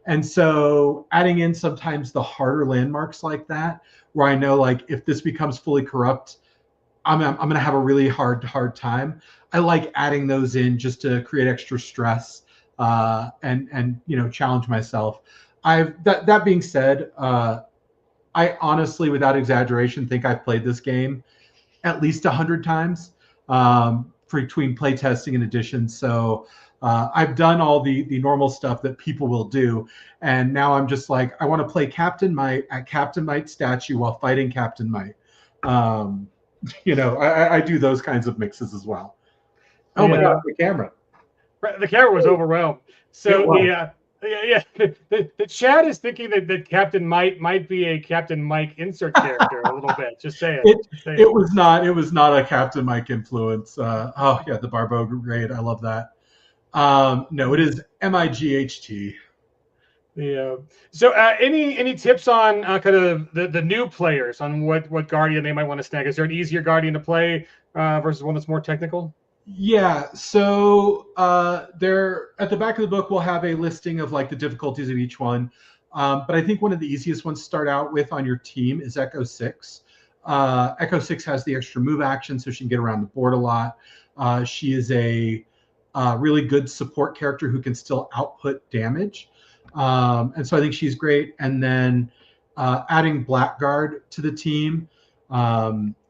And so adding in sometimes the harder landmarks like that, where I know like if this becomes fully corrupt, I'm going to have a really hard time. I like adding those in just to create extra stress and challenge myself. That being said, I honestly, without exaggeration, think I've played this game at least 100 times between playtesting and editions. So I've done all the normal stuff that people will do, and now I'm just like, I want to play Captain Might at Captain Might statue while fighting Captain Might. I do those kinds of mixes as well. Oh my God, the camera! The camera was overwhelmed. So the chat is thinking that Captain might be a Captain Mike insert character a little bit. Just say it. It was not a Captain Mike influence. The Barbeau grade. I love that. No, it is MIGHT. So any tips on kind of the new players on what Guardian they might want to snag? Is there an easier Guardian to play versus one that's more technical? Yeah, so there at the back of the book we'll have a listing of like the difficulties of each one. But I think one of the easiest ones to start out with on your team is Echo 6. Echo 6 has the extra move action, so she can get around the board a lot. She is a really good support character who can still output damage. And so I think she's great. And then adding Blackguard to the team,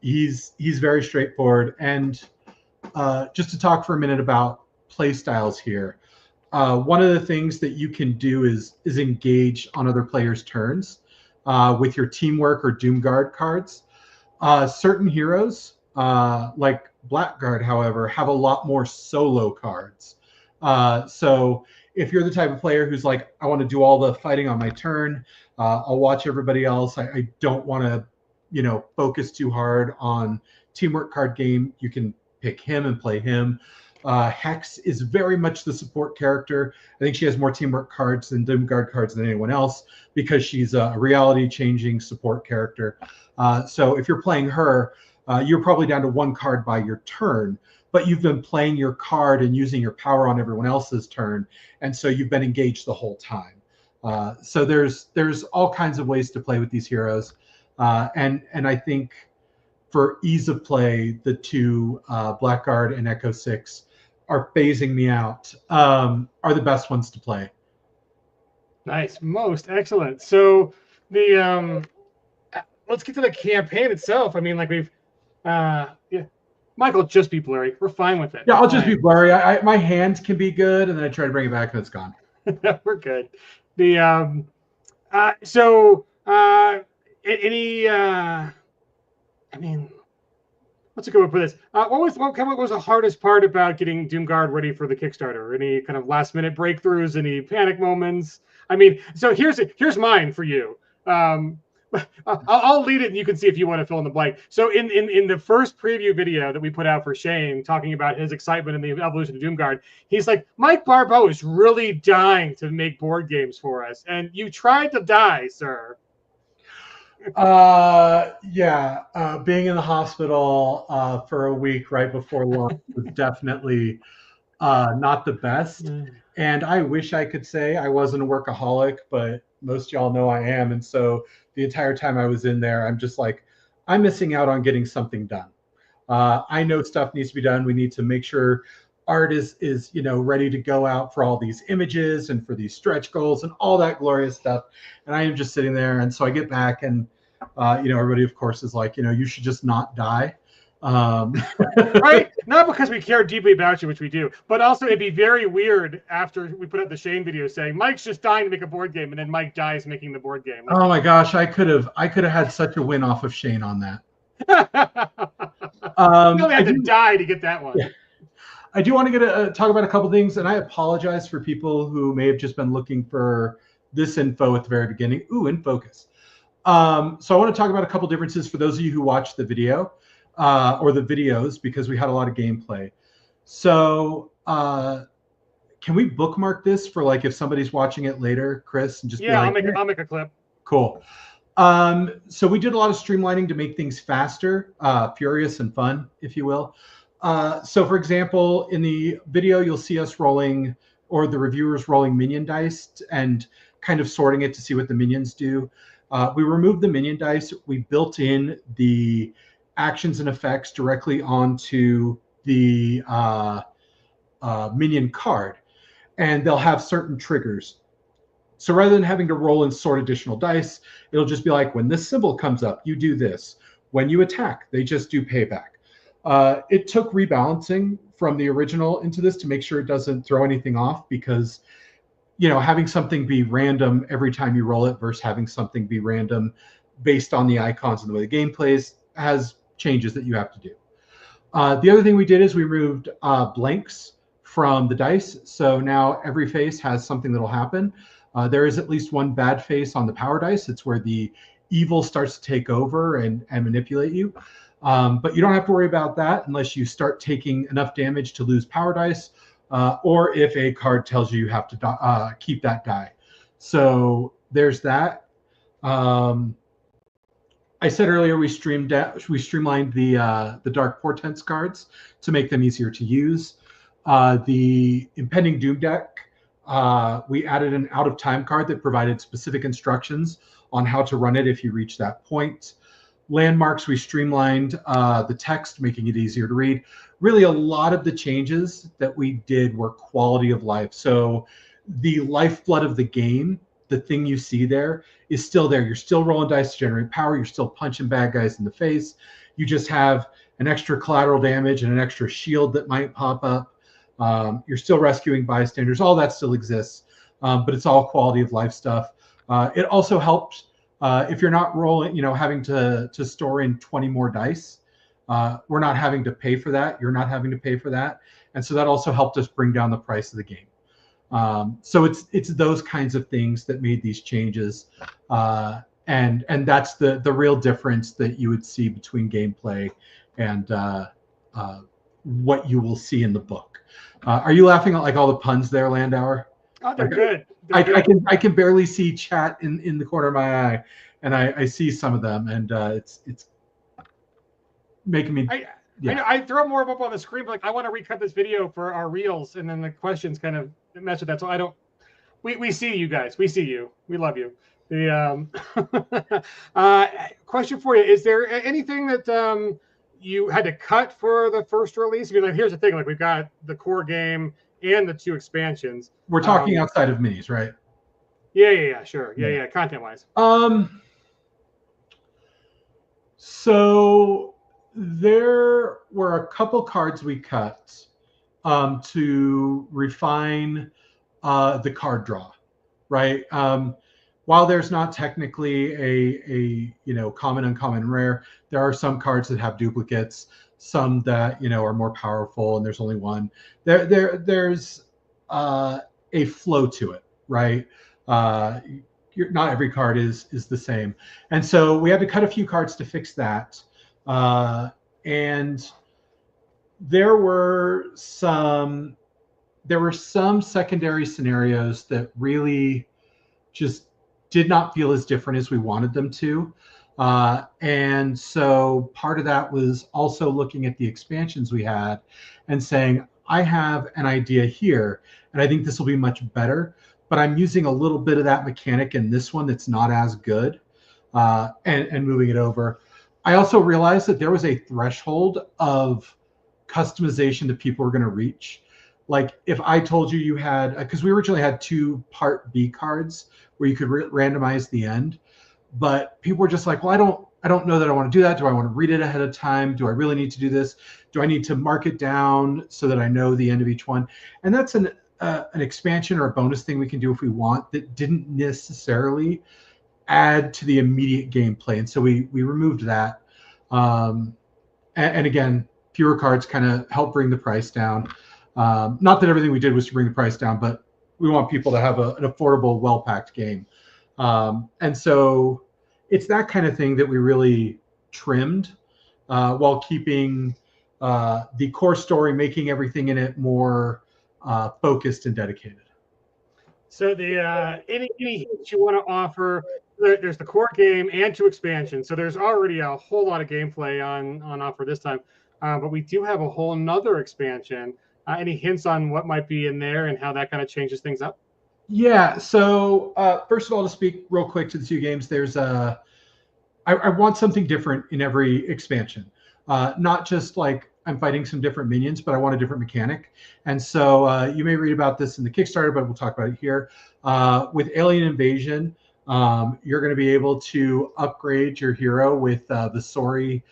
he's very straightforward. And just to talk for a minute about play styles here, one of the things that you can do is engage on other players' turns with your teamwork or Doomguard cards. Certain heroes, like Blackguard, however, have a lot more solo cards. So if you're the type of player who's like, I want to do all the fighting on my turn, I'll watch everybody else. I don't want to, focus too hard on teamwork card game. You can pick him and play him. Hex is very much the support character. I think she has more teamwork cards and Doomguard cards than anyone else because she's a reality-changing support character. So if you're playing her, you're probably down to one card by your turn, but you've been playing your card and using your power on everyone else's turn, and so you've been engaged the whole time. So there's all kinds of ways to play with these heroes, and I think for ease of play, the two Blackguard and Echo 6 are phasing me out, are the best ones to play. Nice, most excellent. So the let's get to the campaign itself. I mean, like we've Michael, just be blurry. We're fine with it. Yeah, I'll just be blurry. My hands can be good, and then I try to bring it back, and it's gone. We're good. The I mean, what's a good word for this? What was the hardest part about getting Doomguard ready for the Kickstarter? Any kind of last minute breakthroughs? Any panic moments? I mean, so here's mine for you. I'll lead it, and you can see if you want to fill in the blank. So in the first preview video that we put out for Shane, talking about his excitement in the evolution of Doomguard, he's like, Mike Barbeau is really dying to make board games for us, and you tried to die, sir. Being in the hospital for a week right before launch was definitely not the best. And I wish I could say I wasn't a workaholic, but most y'all know I am. And so the entire time I was in there, I'm just like, I'm missing out on getting something done. I know stuff needs to be done. We need to make sure art is ready to go out for all these images and for these stretch goals and all that glorious stuff. And I am just sitting there. And so I get back and, everybody, of course, is like, you should just not die. Right? Not because we care deeply about you, which we do, but also it'd be very weird after we put out the Shane video saying Mike's just dying to make a board game, and then Mike dies making the board game. Oh my gosh, I could have had such a win off of Shane on that. You only had to die to get that one. Yeah. I do want to talk about a couple things, and I apologize for people who may have just been looking for this info at the very beginning. Ooh, in focus. So I want to talk about a couple differences for those of you who watched the video. Or the videos, because we had a lot of gameplay. So can we bookmark this for like if somebody's watching it later, Chris? And just I'll make a clip. Cool. So we did a lot of streamlining to make things faster, furious and fun, if you will. So for example, in the video, you'll see us rolling, or the reviewers rolling minion dice and kind of sorting it to see what the minions do. We removed the minion dice. We built in the actions and effects directly onto the minion card, and they'll have certain triggers. So rather than having to roll and sort additional dice, it'll just be like, when this symbol comes up, you do this. When you attack, they just do payback. It took rebalancing from the original into this to make sure it doesn't throw anything off, because having something be random every time you roll it versus having something be random based on the icons and the way the game plays has changes that you have to do. The other thing we did is we removed blanks from the dice. So now every face has something that'll happen. There is at least one bad face on the power dice. It's where the evil starts to take over and manipulate you. But you don't have to worry about that unless you start taking enough damage to lose power dice, or if a card tells you have to keep that die. So there's that. I said earlier we streamlined the Dark Portents cards to make them easier to use. The Impending Doom deck, we added an out of time card that provided specific instructions on how to run it if you reach that point. Landmarks, we streamlined the text, making it easier to read. Really, a lot of the changes that we did were quality of life. So the lifeblood of the game, the thing you see there, is still there. You're still rolling dice to generate power. You're still punching bad guys in the face. You just have an extra collateral damage and an extra shield that might pop up. You're still rescuing bystanders. All that still exists, but it's all quality of life stuff. It also helps if you're not rolling, having to store in 20 more dice. We're not having to pay for that. You're not having to pay for that. And so that also helped us bring down the price of the game. So it's those kinds of things that made these changes. And that's the real difference that you would see between gameplay and what you will see in the book. Are you laughing at all the puns there, Landauer? Oh, they're good. I can barely see chat in the corner of my eye, and I see some of them, and it's making me. I throw more up on the screen, but I want to recut this video for our reels, and then the questions kind of mess with that. So I don't. We see you guys. We see you. We love you. The question for you: is there anything that you had to cut for the first release? Because here's the thing: we've got the core game and the 2 expansions. We're talking outside of minis, right? Yeah, sure. Yeah, content-wise. So there were a couple cards we cut to refine the card draw, right? While there's not technically a common, uncommon, rare, there are some cards that have duplicates, some that are more powerful, and there's only one. There's a flow to it, right? Not every card is the same, and so we had to cut a few cards to fix that. And there were some secondary scenarios that really just did not feel as different as we wanted them to. And so part of that was also looking at the expansions we had and saying, I have an idea here, and I think this will be much better, but I'm using a little bit of that mechanic in this one that's not as good, and moving it over. I also realized that there was a threshold of customization that people were going to reach. Like if I told you had, because we originally had 2 Part B cards where you could randomize the end, but people were just like, well, I don't know that I want to do that. Do I want to read it ahead of time? Do I really need to do this? Do I need to mark it down so that I know the end of each one? And that's an expansion or a bonus thing we can do if we want that didn't necessarily add to the immediate gameplay. And so we removed that. And again, fewer cards kind of help bring the price down. Not that everything we did was to bring the price down, but we want people to have an affordable, well-packed game. And so it's that kind of thing that we really trimmed while keeping the core story, making everything in it more focused and dedicated. So the any hints you want to offer? There's the core game and 2 expansions, so there's already a whole lot of gameplay on offer this time. But we do have a whole nother expansion. Any hints on what might be in there and how that kind of changes things up? Yeah. So first of all, to speak real quick to the 2 games, there's I want something different in every expansion. Not just like I'm fighting some different minions, but I want a different mechanic. And so you may read about this in the Kickstarter, but we'll talk about it here. With Alien Invasion, you're going to be able to upgrade your hero with the Sori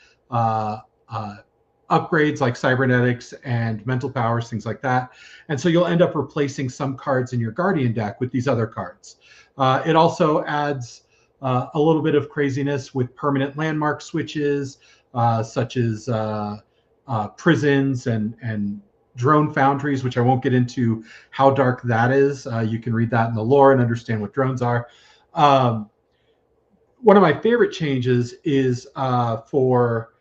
upgrades like cybernetics and mental powers, things like that. And so you'll end up replacing some cards in your Guardian deck with these other cards. It also adds a little bit of craziness with permanent landmark switches, such as prisons and drone foundries, which I won't get into how dark that is. You can read that in the lore and understand what drones are. One of my favorite changes is for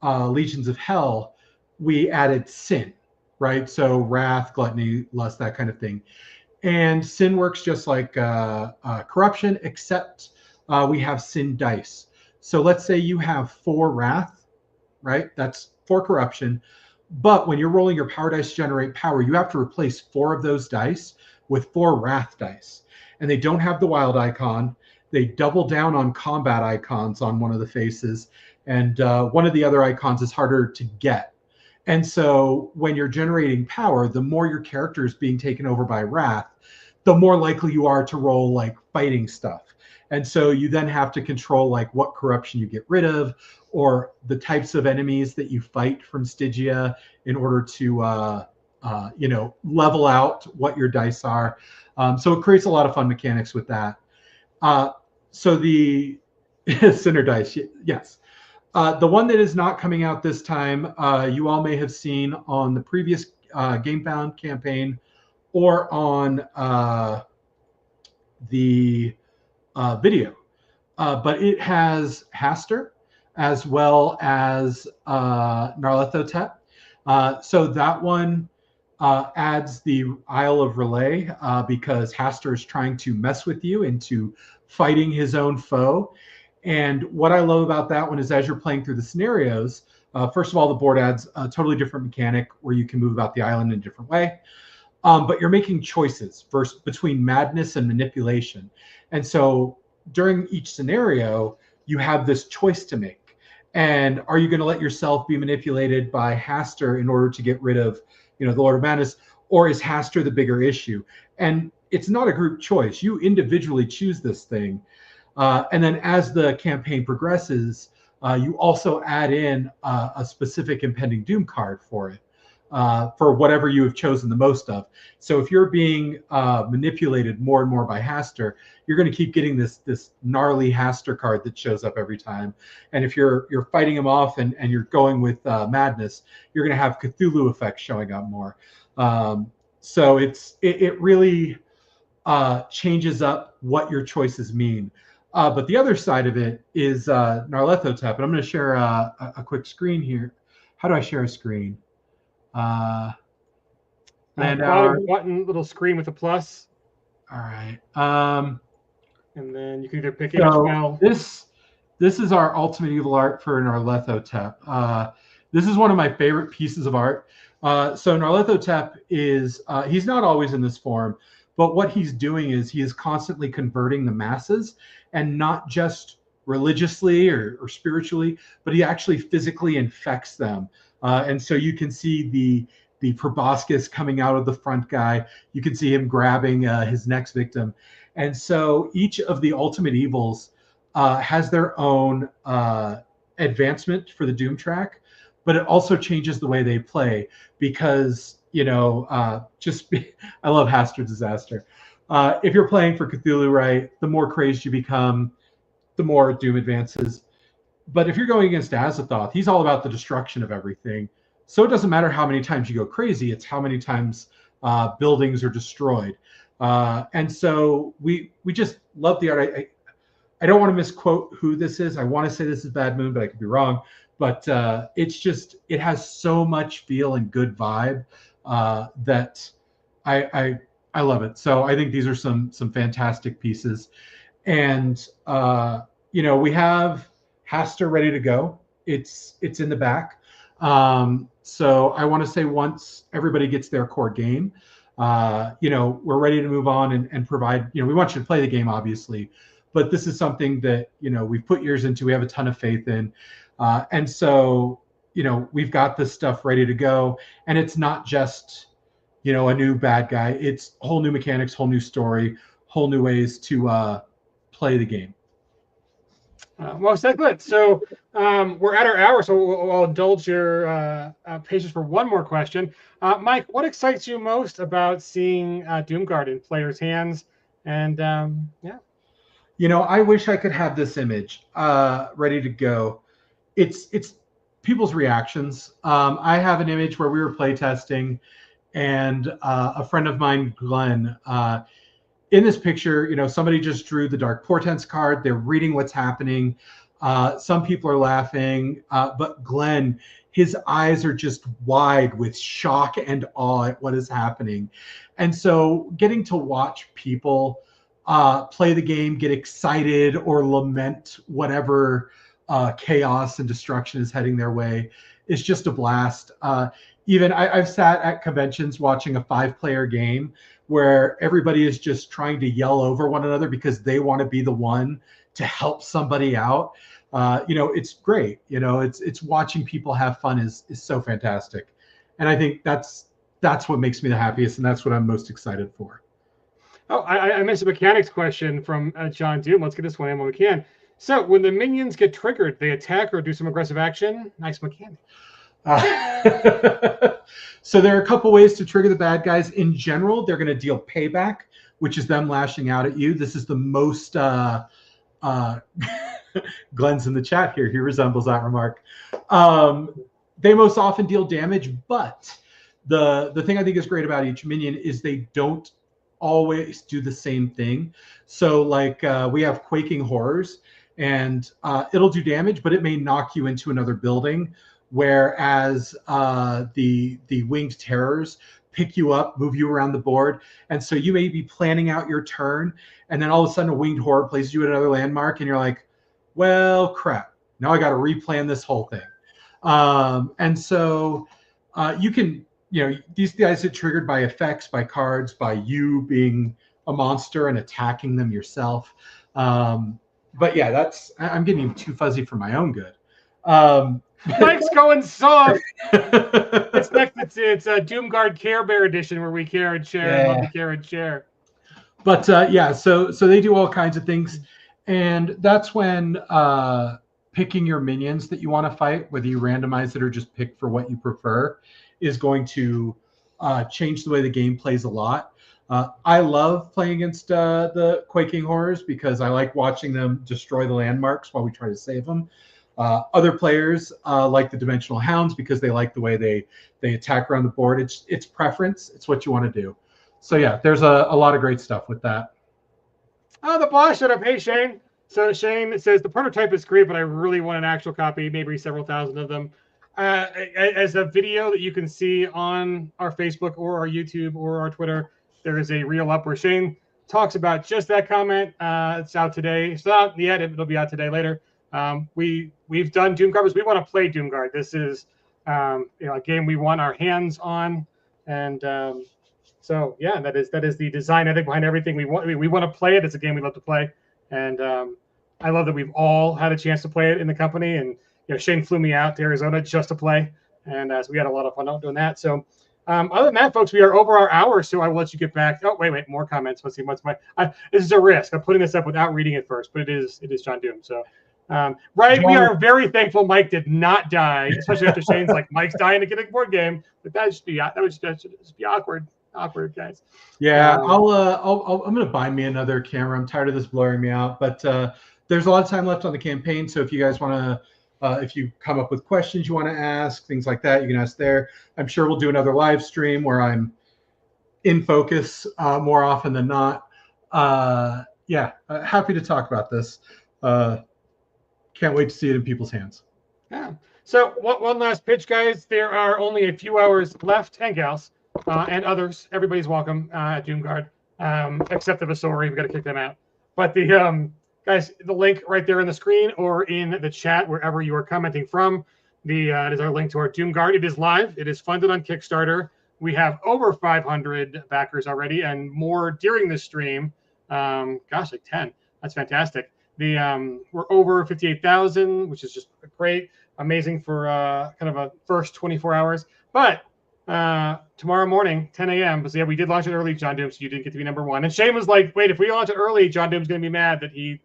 Legions of Hell, we added sin, right? So wrath, gluttony, lust, that kind of thing. And sin works just like corruption, except we have sin dice. So let's say you have 4 wrath, right? That's 4 corruption. But when you're rolling your power dice to generate power, you have to replace 4 of those dice with 4 wrath dice. And they don't have the wild icon. They double down on combat icons on one of the faces. And one of the other icons is harder to get. And so when you're generating power, the more your character is being taken over by wrath, the more likely you are to roll like fighting stuff. And so you then have to control like what corruption you get rid of, or the types of enemies that you fight from Stygia in order to level out what your dice are. So it creates a lot of fun mechanics with that. So the Sinner dice, yes. The one that is not coming out this time, you all may have seen on the previous GameFound campaign or on the video. But it has Haster as well as Narlethotep. So that one adds the Isle of Relay because Haster is trying to mess with you into fighting his own foe. And what I love about that one is as you're playing through the scenarios, first of all, the board adds a totally different mechanic where you can move about the island in a different way. But you're making choices between madness and manipulation. And so during each scenario, you have this choice to make. And are you going to let yourself be manipulated by Haster in order to get rid of, the Lord of Madness, or is Haster the bigger issue? And it's not a group choice. You individually choose this thing. And then as the campaign progresses, you also add in a specific impending doom card for it, for whatever you have chosen the most of. So if you're being manipulated more and more by Haster, you're going to keep getting this gnarly Haster card that shows up every time. And if you're fighting him off and you're going with Madness, you're going to have Cthulhu effects showing up more. So it really changes up what your choices mean. But the other side of it is Narlethotep. And I'm going to share a quick screen here. How do I share a screen? Bottom button, little screen with a plus. All right. And then you can either pick image file. This is our Ultimate Evil art for Narlethotep. This is one of my favorite pieces of art. So Narlethotep is, he's not always in this form, but what he's doing is he is constantly converting the masses, and not just religiously or spiritually, but he actually physically infects them. And so you can see the proboscis coming out of the front guy. You can see him grabbing his next victim. And so each of the ultimate evils has their own advancement for the Doom track, but it also changes the way they play because, I love Haster Disaster. If you're playing for Cthulhu, right, the more crazed you become, the more Doom advances. But if you're going against Azathoth, he's all about the destruction of everything. So it doesn't matter how many times you go crazy, it's how many times buildings are destroyed. And so we just love the art. I don't want to misquote who this is. I want to say this is Bad Moon, but I could be wrong. But it has so much feel and good vibe that I love it. So I think these are some fantastic pieces. And, we have Haster ready to go. It's in the back. So I want to say once everybody gets their core game, we're ready to move on and provide, we want you to play the game, obviously, but this is something that, we've put years into, we have a ton of faith in. And so, we've got this stuff ready to go, and it's not just, a new bad guy. It's whole new mechanics, whole new story, whole new ways to play the game. Most excellent. So we're at our hour, so I'll indulge your patience for one more question. Mike, what excites you most about seeing Doomguard in players' hands? And yeah. I wish I could have this image ready to go. It's people's reactions. I have an image where we were playtesting, and a friend of mine, Glenn, in this picture, somebody just drew the Dark Portents card. They're reading what's happening. Some people are laughing, but Glenn, his eyes are just wide with shock and awe at what is happening. And so getting to watch people play the game, get excited, or lament whatever chaos and destruction is heading their way is just a blast. Even I've sat at conventions watching a 5-player game where everybody is just trying to yell over one another because they want to be the one to help somebody out. It's great. It's watching people have fun is so fantastic. And I think that's what makes me the happiest, and that's what I'm most excited for. Oh, I missed a mechanics question from John Doom. Let's get this one in when we can. So when the minions get triggered, they attack or do some aggressive action. Nice mechanic. So there are a couple ways to trigger the bad guys. In general, they're going to deal payback, which is them lashing out at you. This is the most Glenn's in the chat here. He resembles that remark. They most often deal damage, but the thing I think is great about each minion is they don't always do the same thing. So like we have Quaking Horrors, and it'll do damage, but it may knock you into another building. Whereas the Winged Terrors pick you up, move you around the board. And so you may be planning out your turn, and then all of a sudden a Winged Horror places you at another landmark, and you're like, well, crap. Now I got to replan this whole thing. And so you can, these guys get triggered by effects, by cards, by you being a monster and attacking them yourself. But yeah, I'm getting too fuzzy for my own good. Mike's going soft. It's a Doomguard Care Bear edition where we care and share and love to care and share. But so they do all kinds of things, and that's when picking your minions that you want to fight, whether you randomize it or just pick for what you prefer, is going to change the way the game plays a lot. I love playing against the Quaking Horrors because I like watching them destroy the landmarks while we try to save them. Other players like the Dimensional Hounds because they like the way they attack around the board. It's preference. It's what you want to do. So yeah, there's a lot of great stuff with that. Oh, the boss showed up. Hey, Shane. So Shane says the prototype is great, but I really want an actual copy, maybe several thousand of them. As a video that you can see on our Facebook or our YouTube or our Twitter, there is a reel up where Shane talks about just that comment. It's out today. It's not out yet. It'll be out today later. We've done Doomguard because we want to play Doomguard. This is a game we want our hands on, and so yeah, that is the design ethic behind everything. We want to play it. It's a game we love to play, and I love that we've all had a chance to play it in the company. And Shane flew me out to Arizona just to play, and so we had a lot of fun doing that. So other than that, folks, we are over our hour, so I will let you get back. Oh, wait, more comments. Let's see what's this is a risk. I'm putting this up without reading it first, but it is John Doom. So. Right, we are very thankful Mike did not die, especially after Shane's like Mike's dying to get a board game. But that would just be awkward, guys. Yeah, I'm gonna buy me another camera. I'm tired of this blurring me out. But there's a lot of time left on the campaign, so if you guys want to, if you come up with questions you want to ask, things like that, you can ask there. I'm sure we'll do another live stream where I'm in focus more often than not. Happy to talk about this. Can't wait to see it in people's hands. Yeah. So one last pitch, guys. There are only a few hours left, and gals, and others. Everybody's welcome at Doomguard, except the Vasori. We've got to kick them out. But the guys, the link right there on the screen or in the chat, wherever you are commenting from, it is our link to our Doomguard. It is live. It is funded on Kickstarter. We have over 500 backers already, and more during this stream. Like 10. That's fantastic. We're over 58,000, which is just great, amazing for kind of a first 24 hours. But tomorrow morning, 10 a.m. Because we did launch it early, John Doom, so you didn't get to be number one. And Shane was like, "Wait, if we launch it early, John Doom's going to be mad that he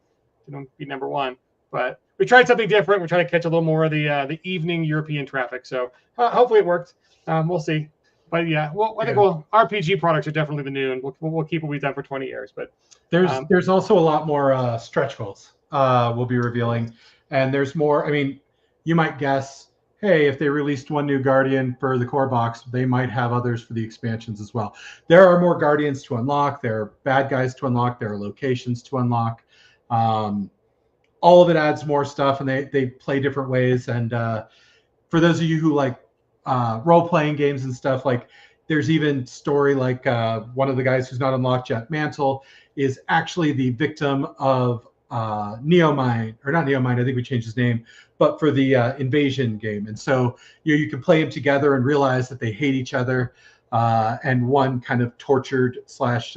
didn't be number one." But we tried something different. We're trying to catch a little more of the evening European traffic. So hopefully it worked. We'll see. But yeah, well, I think RPG products are definitely the new, and we'll keep what we've done for 20 years. But there's also a lot more stretch goals we'll be revealing, and there's more. I mean, you might guess, hey, if they released one new Guardian for the core box, they might have others for the expansions as well. There are more Guardians to unlock. There are bad guys to unlock. There are locations to unlock. All of it adds more stuff, and they play different ways. And for those of you who like role-playing games and stuff, like there's even story like one of the guys who's not unlocked yet, Mantle, is actually the victim of Neomind, or not Neomind, I think we changed his name, but for the Invasion game. And so you can play them together and realize that they hate each other, and one kind of tortured slash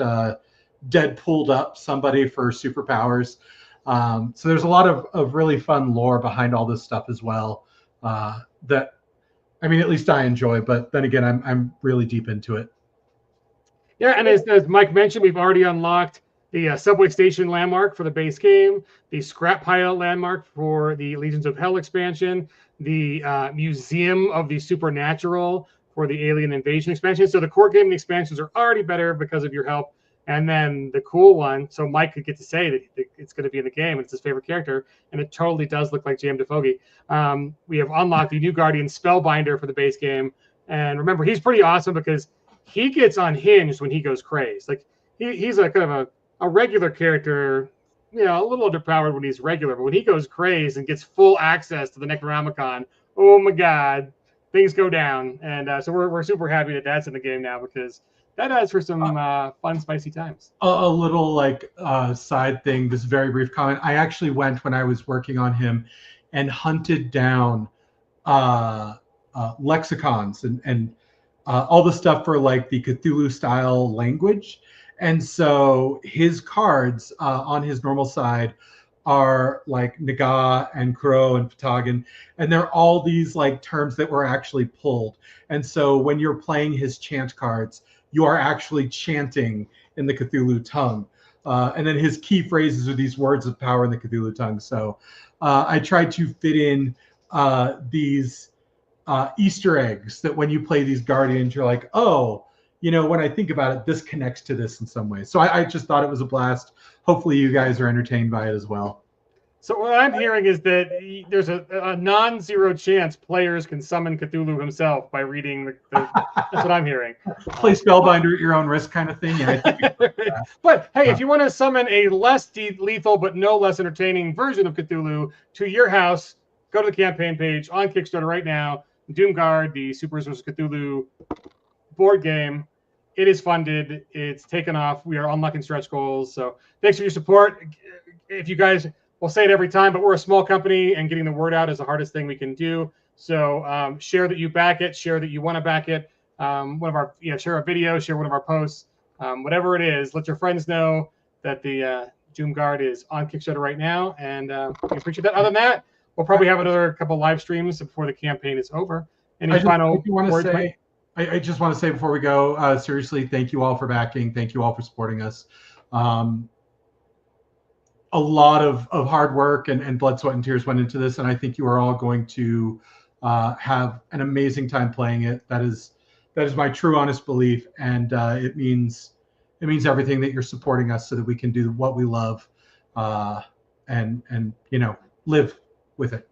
dead pulled up somebody for superpowers. So there's a lot of really fun lore behind all this stuff as well, that, I mean, at least I enjoy, but then again, I'm really deep into it. Yeah, and as Mike mentioned, we've already unlocked the subway station landmark for the base game, the scrap pile landmark for the Legions of Hell expansion, the Museum of the Supernatural for the Alien Invasion expansion. So the core game and the expansions are already better because of your help. And then the cool one, so Mike could get to say that it's going to be in the game, and it's his favorite character, and it totally does look like J.M. DeFoge. We have unlocked the new Guardian Spellbinder for the base game. And remember, he's pretty awesome because he gets unhinged when he goes crazed. Like, he's a kind of a regular character, you know, a little underpowered when he's regular, but when he goes crazed and gets full access to the Necronomicon, oh my God, things go down. And so we're super happy that that's in the game now, because that adds for some fun, spicy times. A little like side thing, this very brief comment. I actually went, when I was working on him, and hunted down lexicons and all the stuff for like the Cthulhu style language. And so his cards on his normal side are like Naga and Crow and Patagon, and they're all these like terms that were actually pulled. And so when you're playing his chant cards, you are actually chanting in the Cthulhu tongue. And then his key phrases are these words of power in the Cthulhu tongue. So I tried to fit in these Easter eggs that when you play these Guardians, you're like, oh, you know, when I think about it, this connects to this in some way. So I just thought it was a blast. Hopefully you guys are entertained by it as well. So what I'm hearing is that there's a non-zero chance players can summon Cthulhu himself by reading that's what I'm hearing. Play Spellbinder at your own risk kind of thing. Yeah, I think but hey, if you want to summon a less lethal but no less entertaining version of Cthulhu to your house, go to the campaign page on Kickstarter right now. Doomguard, the Supers vs. Cthulhu board game. It is funded. It's taken off. We are unlocking stretch goals. So thanks for your support. If you guys, we'll say it every time, but we're a small company, and getting the word out is the hardest thing we can do. So share that you back it. Share that you want to back it. Share a video. Share one of our posts. Whatever it is, let your friends know that the Doomguard is on Kickstarter right now, and we appreciate that. Other than that, we'll probably have another couple live streams before the campaign is over. Any final words? I just want to say before we go, seriously, thank you all for backing. Thank you all for supporting us. A lot of hard work and blood, sweat, and tears went into this, and I think you are all going to have an amazing time playing it. That is my true, honest belief, and it means everything that you're supporting us so that we can do what we love, and you know, live with it.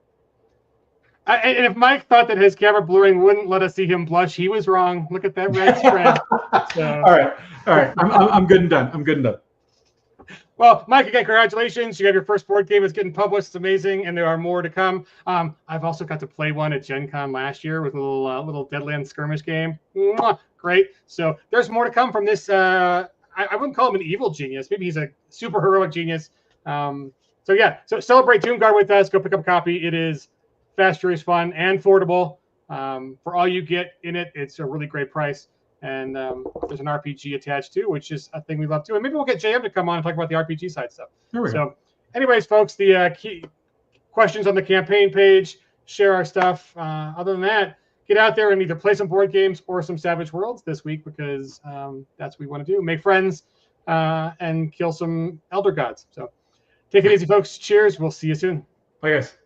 And if Mike thought that his camera blurring wouldn't let us see him blush, he was wrong. Look at that red spread. So. All right. I'm good and done. Well, Mike, again, congratulations. You have your first board game. It's getting published. It's amazing, and there are more to come. I've also got to play one at Gen Con last year with a little Deadlands skirmish game. Mwah, great. So there's more to come from this. I wouldn't call him an evil genius. Maybe he's a super heroic genius. So celebrate Doomguard with us. Go pick up a copy. It is fast, furious, fun, and affordable. For all you get in it, it's a really great price. And there's an RPG attached too, which is a thing we love too. And maybe we'll get JM to come on and talk about the RPG side stuff. So anyways, folks, the key questions on the campaign page, share our stuff. Other than that, get out there and either play some board games or some Savage Worlds this week, because that's what we want to do. Make friends and kill some Elder Gods. So take it easy, folks. Cheers. We'll see you soon. Bye, guys.